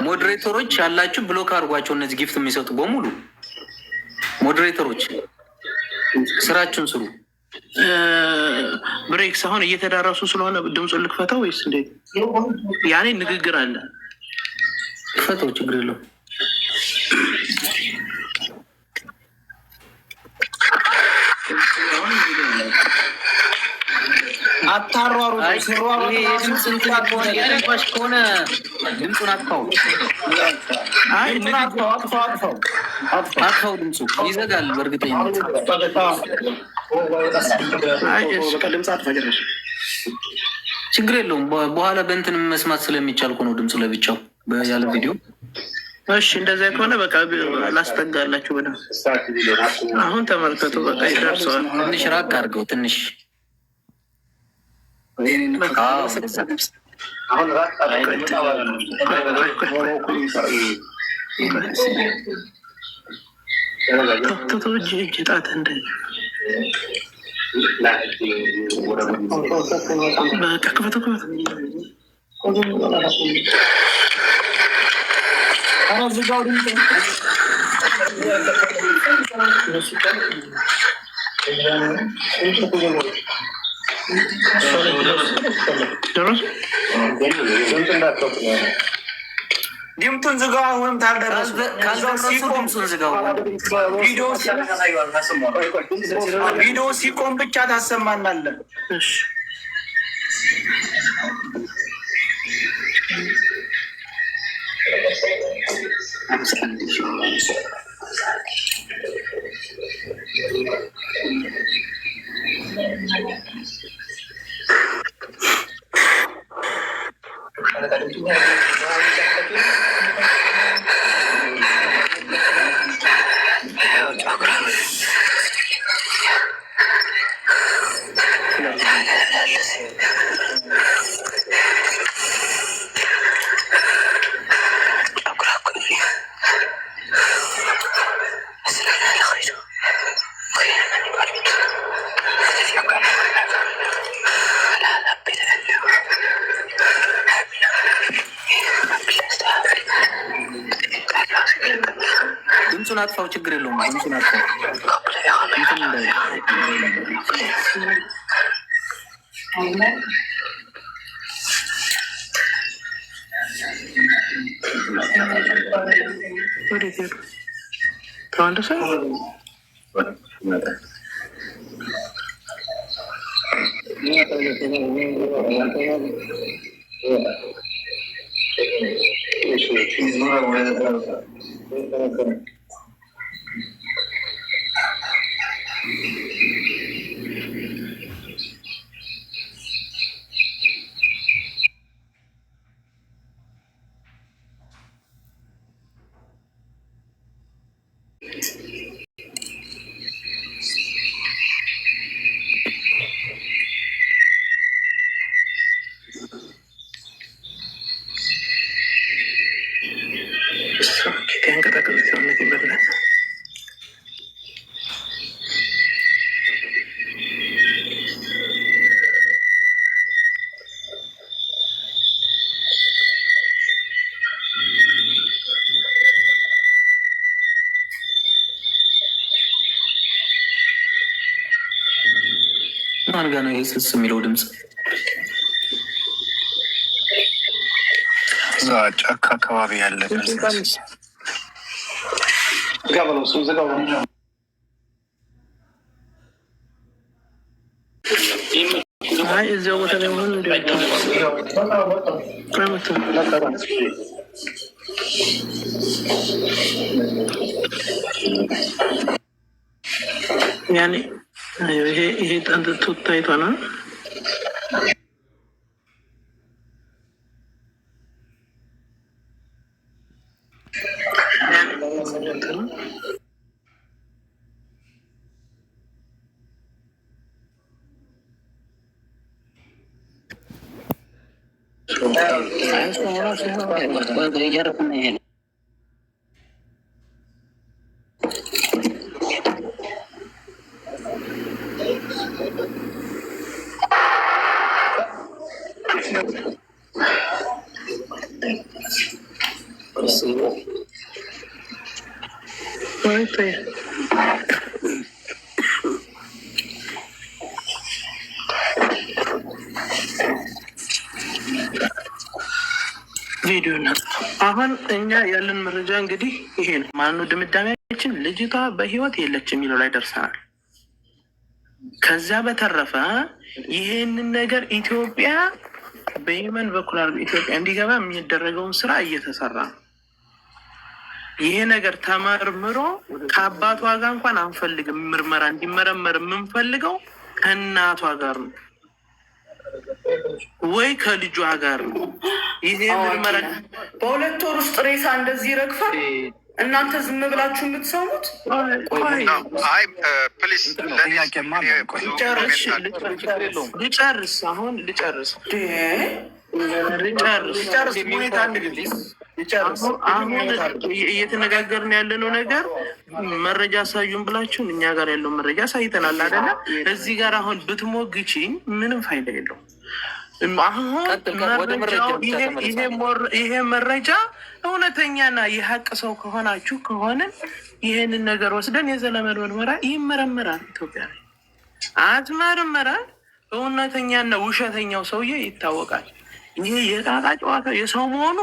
ሞዴሬተሮች ያላችሁ ብሎክ አድርጓቸው። እነዚህ ጊፍት የሚሰጡ በሙሉ ሞዴሬተሮች ስራችሁን ስሩ። ብሬክስ አሁን እየተዳረሱ ስለሆነ ድምፁን ልክፈተው ወይስ እንዴት? ያኔ ንግግር አለ፣ ክፈተው፣ ችግር የለውም። አታሯሩ ከሆነ ድምፁን አጥፋው፣ አጥፋው፣ ድምፁ ይዘጋል በእርግጠኝነት። ችግር የለውም። በኋላ በእንትን መስማት ስለሚቻል እኮ ነው ድምፁ ለብቻው ያለ ቪዲዮ እሺ እንደዚያ ከሆነ በቃ ላስጠጋላችሁ ብለ አሁን ተመልከቱ። በቃ ይደርሰዋል። ትንሽ ራቅ አድርገው ትንሽ እጅ ጣት እንደ ክፈቱ ድምጡን ዝጋው። አሁንም ታልደረሱ ቪዲዮ ሲቆም ብቻ ታሰማናለን። ድምፁን አጥፋው፣ ችግር የለውም። ድምፁን አጥፋው። ማን ጋር ነው ይሄ ስስ የሚለው ድምፅ? እዛ ጫካ አካባቢ ያለ እዚያው ቦታ ላይ ሆን ያኔ ይሄ ጠንት ታይቷል። ቪዲዮ ነው። አሁን እኛ ያለን መረጃ እንግዲህ ይሄ ነው። ማነው ድምዳሜያችን? ልጅቷ በህይወት የለችም የሚለው ላይ ደርሰናል። ከዛ በተረፈ ይሄንን ነገር ኢትዮጵያ በየመን በኩል ኢትዮጵያ እንዲገባ የሚደረገውን ስራ እየተሰራ ነው። ይሄ ነገር ተመርምሮ ከአባቷ ጋር እንኳን አንፈልግም። ምርመራ እንዲመረመር የምንፈልገው ከእናቷ ጋር ነው። ወይ ከልጇ ጋር ነው። ይሄ ምርመራ በ2 ወር ውስጥ ሬሳ እንደዚህ ይረግፋል። እናንተ ዝም ብላችሁ የምትሰሙት? አይ ፕሊስ ልጨርስ፣ አሁን ልጨርስ። አሁን እየተነጋገርን ያለነው ነገር መረጃ አሳዩን ብላችሁን እኛ ጋር ያለው መረጃ አሳይተናል አይደለ? እዚህ ጋር አሁን ብትሞግችኝ ምንም ፋይዳ የለውም። አሁን ይሄ መረጃ እውነተኛና የሀቅ ሰው ከሆናችሁ ከሆነ ይሄንን ነገር ወስደን የዘለመድ ምርመራ ይመረመራል። ኢትዮጵያ ላይ አትመረመራል። እውነተኛና ውሸተኛው ሰውዬ ይታወቃል። ይሄ የቃቃ ጨዋታ የሰው መሆኑ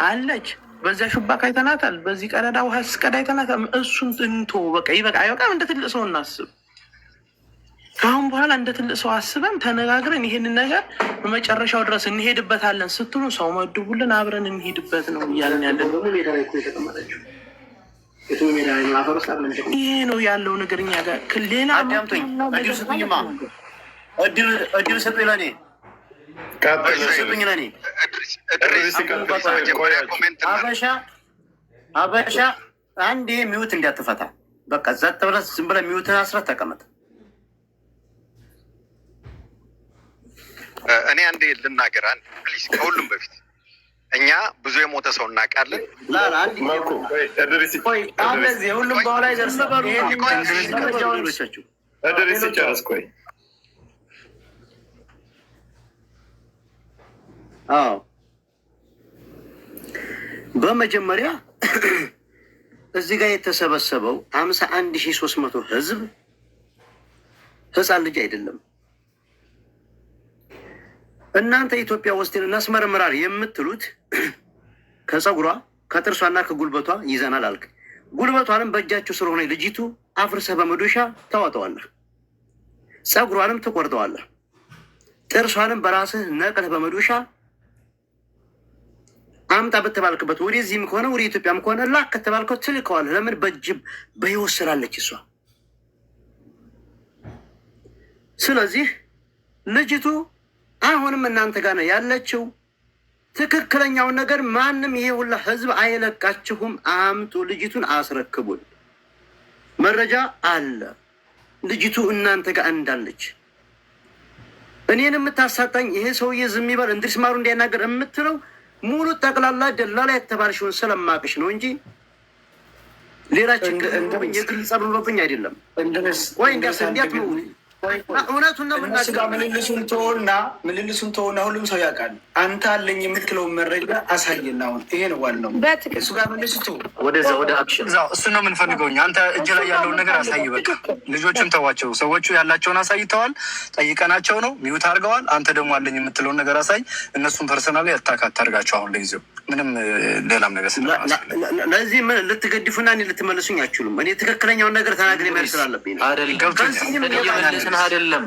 አለች። በዛ ሹባክ አይተናታል። በዚህ ቀዳዳ ውሃ ስቀዳ አይተናታል። እሱን ጥንቶ በቃ ይበቃ አይበቃም። እንደ ትልቅ ሰው እናስብ። ከአሁን በኋላ እንደ ትልቅ ሰው አስበን ተነጋግረን ይሄንን ነገር በመጨረሻው ድረስ እንሄድበታለን ስትሉ ሰው መድቡልን፣ አብረን እንሄድበት ነው እያልን ያለን። ይሄ ነው ያለው ነገር እኛ ጋር ሌላ እድል ሰጡ ለኔ አበሻ አንዴ ሚውት እንዲያትፈታ በቃ ዘጥ ብለህ ዝም ብለህ ሚውትን አስረት ተቀመጥ። እኔ አንዴ ልናገር አንድ ፕሊዝ። ከሁሉም በፊት እኛ ብዙ የሞተ ሰው እናውቃለን። ሁሉም በኋላ ጨርስ። ቆይ አዎ በመጀመሪያ እዚህ ጋር የተሰበሰበው 51,300 ህዝብ ህፃን ልጅ አይደለም። እናንተ ኢትዮጵያ ውስጥን እናስመረምራል የምትሉት ከፀጉሯ ከጥርሷና ከጉልበቷ ይዘናል አልክ። ጉልበቷንም በእጃችሁ ስለሆነ ልጅቱ አፍርሰህ በመዶሻ ታወጣዋለህ። ፀጉሯንም ትቆርጠዋለህ። ጥርሷንም በራስህ ነቅለህ በመዶሻ አምጣ በተባልክበት ወደዚህም ከሆነ ወደ ኢትዮጵያም ከሆነ ላክ ከተባልከው ትልከዋለህ። ለምን? በጅብ በህይወት ስላለች እሷ። ስለዚህ ልጅቱ አሁንም እናንተ ጋር ነው ያለችው። ትክክለኛውን ነገር ማንም ይሄ ሁላ ህዝብ አይለቃችሁም። አምጡ፣ ልጅቱን አስረክቡን። መረጃ አለ ልጅቱ እናንተ ጋር እንዳለች። እኔን የምታሳጣኝ ይሄ ሰውዬ ዝም ይበል እንድሪስ ማሩ እንዲያናገር የምትለው ሙሉ ጠቅላላ ደላላ የተባልሽውን ስለማቅሽ ነው እንጂ ሌላ ችግር የግል ጸብ ብሎብኝ አይደለም። ወይ እንዲያት ነው እውነቱን ነው የምናገረው። ምልልሱን ተወና ሁሉም ሰው ያውቃል። አንተ አለኝ የምትለውን መረጃ አሳየን። አሁን ይሄ ነው ዋናው። እሱ ጋር መልስቱ ወደዛ ወደ አክሽን እሱ ነው የምንፈልገው። አንተ እጅ ላይ ያለውን ነገር አሳይ። በቃ ልጆቹን ተዋቸው። ሰዎቹ ያላቸውን አሳይተዋል። ጠይቀናቸው ነው ሚዩት አድርገዋል። አንተ ደግሞ አለኝ የምትለውን ነገር አሳይ። እነሱን ፐርሰናል ያታካት አድርጋቸው። አሁን ለጊዜው ምንም ሌላም ነገር ለዚህ ልትገድፉና እኔ ልትመልሱኝ አችሉም። እኔ ትክክለኛውን ነገር ተናግሬ መልስ ስላለብኝ ነው። አይደለም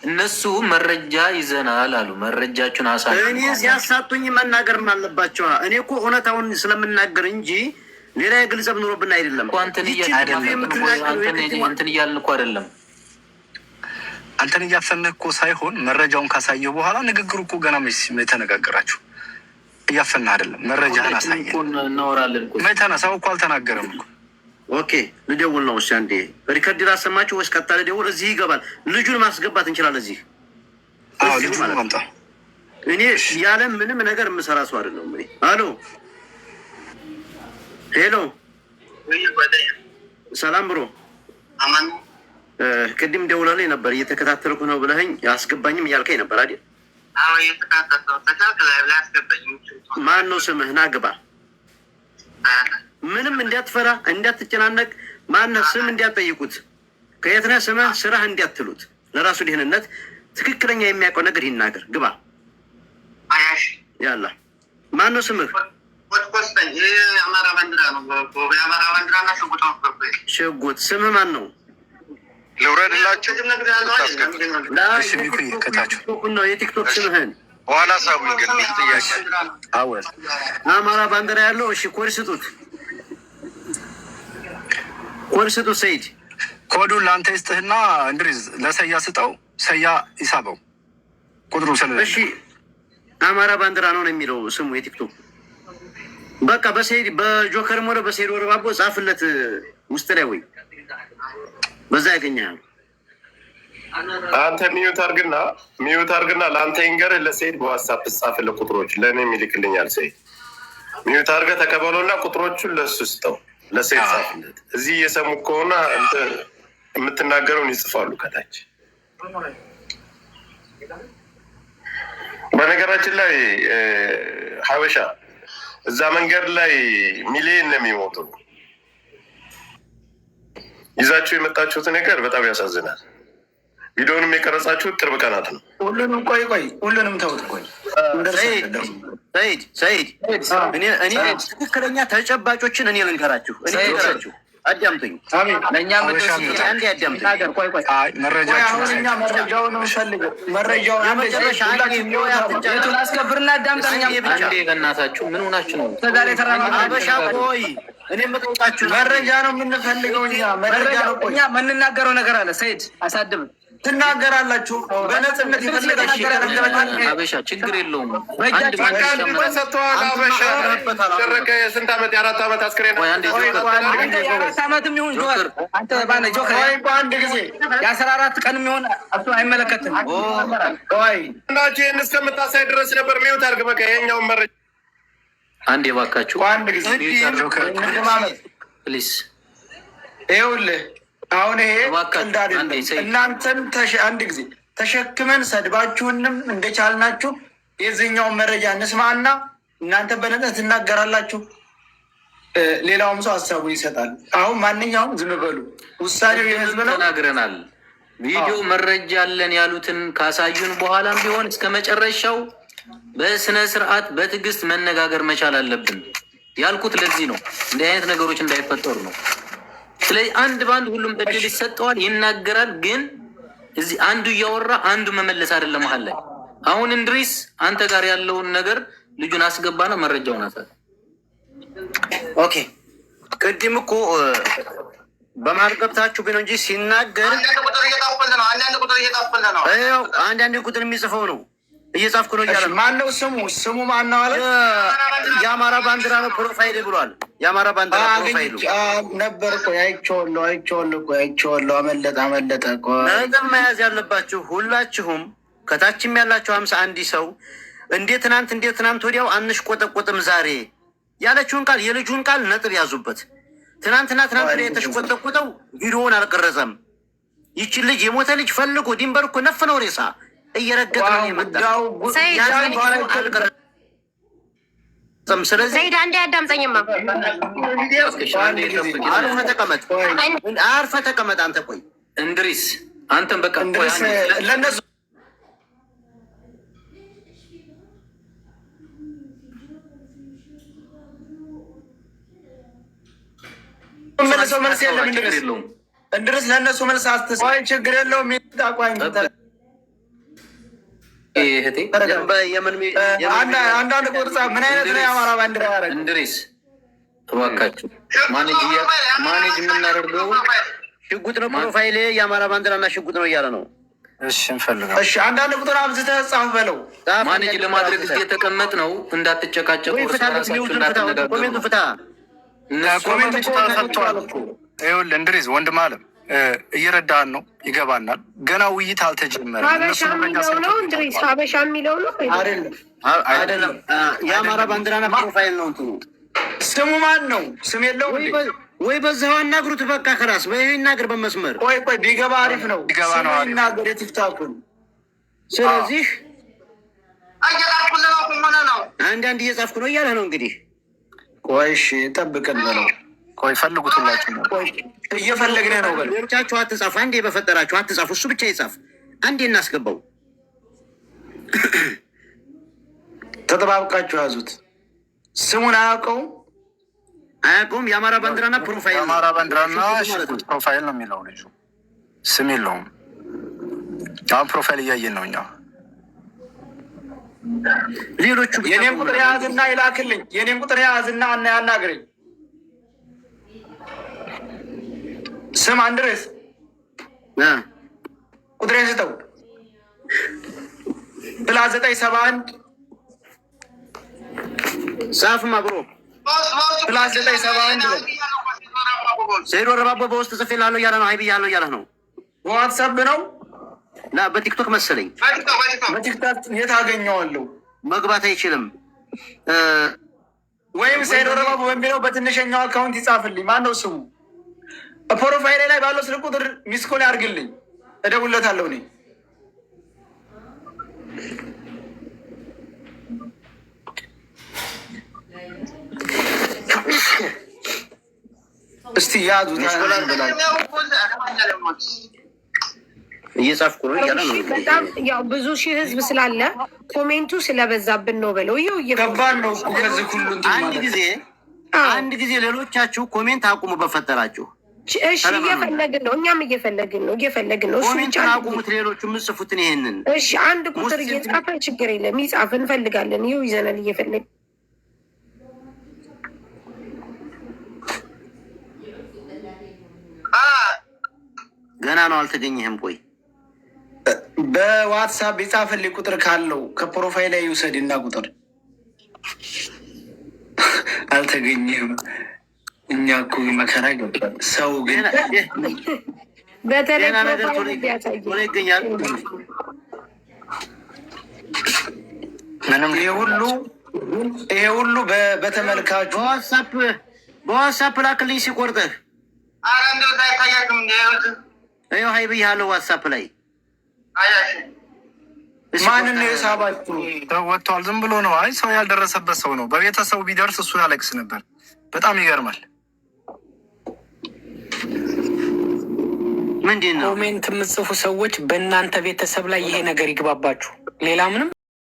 እነሱ መረጃ ይዘናል አሉ። መረጃችሁን አሳዩ። እኔ ሲያሳጡኝ መናገርም አለባቸው። እኔ እኮ እውነታውን ስለምናገር እንጂ ሌላ የግልጽ ኑሮብን አይደለም። አንተን እያልን እኮ አይደለም። አንተን እያፈንህ እኮ ሳይሆን መረጃውን ካሳየው በኋላ ንግግሩ እኮ ገና የተነጋገራችሁ እያፈንህ አይደለም። መረጃህን አሳየን እናወራለን። መተነሳው እኮ አልተናገረም እኮ። ኦኬ ልደውል ነው። እሺ አንዴ ሪከርድ ላሰማችሁ ወይስ ቀጥታ ልደውል? እዚህ ይገባል። ልጁን ማስገባት እንችላለን እዚህ። አዎ ልጁን ማምጣ። እኔ ያለ ምንም ነገር የምሰራ ሰው አይደለም። እኔ አሎ ሄሎ፣ ሰላም ብሮ። ቅድም ደውላለኝ ነበር እየተከታተልኩ ነው ብለኸኝ አስገባኝም እያልከኝ ነበር አይደል? አዎ ማን ነው ስምህ? ና ግባ። ምንም እንዲያትፈራ እንዲያትጨናነቅ፣ ማነው ስም እንዲያትጠይቁት፣ ከየት ነህ ስምህ፣ ስራህ እንዲያትሉት፣ ለራሱ ደህንነት ትክክለኛ የሚያውቀው ነገር ይናገር። ግባ። ያላ ማነው ስምህ? ሽጉጥ። ስምህ ማን ነው? ልውረድላችሁ ነው የቲክቶክ ስምህን በኋላ ሳቡኝ። ግን ልጅ ጥያቄ አወል አማራ ባንዲራ ያለው። እሺ ኮድ ስጡት፣ ኮድ ስጡት። ሰይድ ኮዱን ለአንተ ይስጥህና እንድሪዝ ለሰያ ስጠው። ሰያ ይሳበው። ቁጥሩ እሺ አማራ ባንዲራ ነው የሚለው ስሙ የቲክቶክ በቃ በሰይድ በጆከርም ሆነ በሰይድ ወረባቦ ጻፍለት ውስጥ ላይ ወይ በዛ ያገኛል። አንተ ሚዩት አርግና ለአንተ ይንገር ለሰይድ በዋትሳፕ ጻፍለት ቁጥሮች ለእኔም ይልክልኛል። ሰይድ ሚዩት አርገህ ተቀበለውና ቁጥሮቹን ለሱ ስጠው፣ ለሰይድ ጻፍለት። እዚህ እየሰሙ ከሆነ የምትናገረውን ይጽፋሉ ከታች። በነገራችን ላይ ሀበሻ እዛ መንገድ ላይ ሚሊዮን ነው የሚሞቱ። ይዛችሁ የመጣችሁት ነገር በጣም ያሳዝናል። ቪዲዮንም የቀረጻችሁት ቅርብ ቀናት ነው። ሁሉንም ሁሉንም ተውት። ሰይድ እኔ ትክክለኛ ተጨባጮችን እኔ ልንገራችሁ አዳምጡኝ። ለእኛ አንድ ያዳምጡኝ። መረጃውን አስከብርና አዳምጠኛ። በእናታችሁ ምን ሆናችሁ ነው? አበሻ ቆይ እኔ የምጠይቃችሁ መረጃ ነው የምንፈልገው። እኛ የምንናገረው ነገር አለ። ሰይድ አሳድብ ትናገራላችሁ በነጽነት አበሻ ችግር የለውም። ደረቀ የስንት ዓመት የ4 ዓመት አስክሬን 4 ዓመትም ይሁን አንተ በአንድ ጊዜ የ14 ቀን የሚሆን እሱ አይመለከትም። እናችሁ ይህን እስከምታሳይ ድረስ ነበር ሚዩት አድርግ። በቃ የኛውን መረጃ አንድ የባካችሁ አንድ ጊዜ ፕሊስ ይኸውልህ አሁን ይሄ ቀልድ አይደለም። እናንተን አንድ ጊዜ ተሸክመን ሰድባችሁንም እንደቻልናችሁ የዚህኛውን መረጃ እንስማና እናንተ በነፃ ትናገራላችሁ። ሌላውም ሰው ሀሳቡ ይሰጣል። አሁን ማንኛውም ዝም በሉ። ውሳኔው የህዝብ ነው። ተናግረናል። ቪዲዮ መረጃ አለን ያሉትን ካሳዩን በኋላም ቢሆን እስከ መጨረሻው በስነ ስርዓት በትዕግስት መነጋገር መቻል አለብን ያልኩት ለዚህ ነው። እንዲህ አይነት ነገሮች እንዳይፈጠሩ ነው። ስለዚህ አንድ በአንድ ሁሉም እድል ይሰጠዋል፣ ይናገራል። ግን እዚህ አንዱ እያወራ አንዱ መመለስ አይደለም መሀል ላይ። አሁን እንድሪስ አንተ ጋር ያለውን ነገር ልጁን አስገባና መረጃውን አሳል። ኦኬ ቅድም እኮ በማር ገብታችሁ ቢሆን እንጂ ሲናገር አንዳንድ ቁጥር የሚጽፈው ነው እየጻፍኩ ነው እያለ ማነው? ስሙ ማነው አለ። የአማራ ባንዲራ ነው ፕሮፋይል ብሏል። የአማራ ባንዲራ ፕሮፋይሉ ነበር እኮ አይቼዋለሁ። አመለጠ እኮ። ነገር መያዝ ያለባችሁ ሁላችሁም ከታችም ያላችሁ 51 ሰው እንዴት ትናንት ወዲያው አንሽቆጠቆጥም ዛሬ ያለችውን ቃል የልጁን ቃል ነጥብ ያዙበት። ትናንት ላይ የተሽቆጠቆጠው ቪዲዮውን አልቀረጸም። ይቺ ልጅ የሞተ ልጅ ፈልጎ ድንበር እኮ ነፍ ነው ሬሳ እየረገጠ ነው የመጣው። ስለዚህ ሰይድ አንዴ አዳምጠኝማ። አርፈህ ተቀመጥ አንተ። ቆይ እንድሪስ አንተም በቃ ለነሱ መልስ የለም። እንድሪስ ለእነሱ መልስ ችግር የለውም። አንዳንድ ቁርጻ ምን አይነት ነው የአማራ ባንዲራ ያደረገ? እንድሪስ እባካችሁ ማኔጅ የምናደርገው ሽጉጥ ነው። ፕሮፋይሌ የአማራ ባንዲራና ሽጉጥ ነው እያለ ነው። እሺ አንዳንድ ቁጥር አብዝተህ ጻፍ በለው። ማኔጅ ለማድረግ እዚህ የተቀመጥ ነው። እንዳትጨቃጨቁ። ኮሜንቱ ፍታ። ኮሜንቱ ተፈቷል። ይኸውልህ እንድሪስ ወንድም አለም እየረዳን ነው፣ ይገባናል። ገና ውይይት አልተጀመረም። ሀበሻ የሚለው ነው እንድሪስ፣ ሀበሻ የሚለው ነው አይደለም። የአማራ ባንዲራና ፕሮፋይል ነው እንትኑ። ስሙ ማን ነው? ስም የለው ወይ በዛው አናግሩት። በቃ ከራስ ወይ ይናገር በመስመር። ቆይ ቢገባ አሪፍ ነው። ቢገባ ነው ይናገር የቲክታኩን። ስለዚህ አንዳንድ እየጻፍኩ ነው እያለ ነው እንግዲህ። ቆይ እሺ ጠብቀን በለው። ቆይ ፈልጉት ሁላችሁ ነው። እየፈለግን ነው። ሌሎቻችሁ አትጻፉ። አንዴ በፈጠራችሁ አትጻፉ። እሱ ብቻ ይጻፍ። አንዴ እናስገባው። ተጠባብቃችሁ ያዙት። ስሙን አያውቀውም። የአማራ ባንዲራና ፕሮፋይል የአማራ ባንዲራና ፕሮፋይል ነው የሚለው ልጁ። ስም የለውም። አሁን ፕሮፋይል እያየን ነው እኛ። ሌሎቹ የኔም ቁጥር የያዝና ይላክልኝ። የኔም ቁጥር የያዝና እና ያናግረኝ። ስም አንድሬስ ቁጥሬን ስጠው። +971 ጻፍማ ብሮ +971 ብለን ሰይዶ ረባቦ በውስጥ ጽፌልሃለሁ እያለ ነው። ሀይ ብያለሁ እያለ ነው። በዋትሳፕ ነው ና በቲክቶክ መሰለኝ። በቲክቶክ የት አገኘዋለሁ? መግባት አይችልም። ወይም ሰይዶ ረባቦ በሚለው በትንሸኛው አካውንት ይጻፍልኝ። ማነው ስሙ? ፕሮፋይል ላይ ባለው ስልክ ቁጥር ሚስኮል ያርግልኝ፣ እደውልለታለሁ እኔ። እስቲ ያዙ እየጻፍኩ ነው እያለ ነው። በጣም ያው ብዙ ሺህ ህዝብ ስላለ ኮሜንቱ ስለበዛብን ነው በለው። ከባድ ነው ከዚህ ሁሉ አንድ ጊዜ ሌሎቻችሁ ኮሜንት አቁሙ በፈጠራችሁ። እሺ እየፈለግን ነው፣ እኛም እየፈለግን ነው። ኮሜንት አቁሙት፣ ሌሎቹ የምጽፉትን ይሄንን። እሺ አንድ ቁጥር እየጻፈ ችግር የለም ይጻፍ፣ እንፈልጋለን። ይኸው ይዘናል እየፈለግን። ገና ነው አልተገኘህም። ቆይ በዋትሳፕ የጻፈልኝ ቁጥር ካለው ከፕሮፋይል ላይ ይውሰድና ቁጥር አልተገኘህም። እኛ እኮ መከራ ገባል። ሰው ግን በተለይ ነገር ቶሎ ይገኛል። ምንም ይሄ ሁሉ በተመልካቹ በዋትሳፕ ላክልኝ ሲቆርጥህ። ይኸው ሀይ ብያለሁ ዋትሳፕ ላይ። ማንን ነው የሳባችሁ? ወጥቷል። ዝም ብሎ ነው። አይ ሰው ያልደረሰበት ሰው ነው። በቤተሰቡ ቢደርስ እሱ ያለቅስ ነበር። በጣም ይገርማል። ምንድን ነው ኮሜንት የምጽፉ ሰዎች በእናንተ ቤተሰብ ላይ ይሄ ነገር ይግባባችሁ። ሌላ ምንም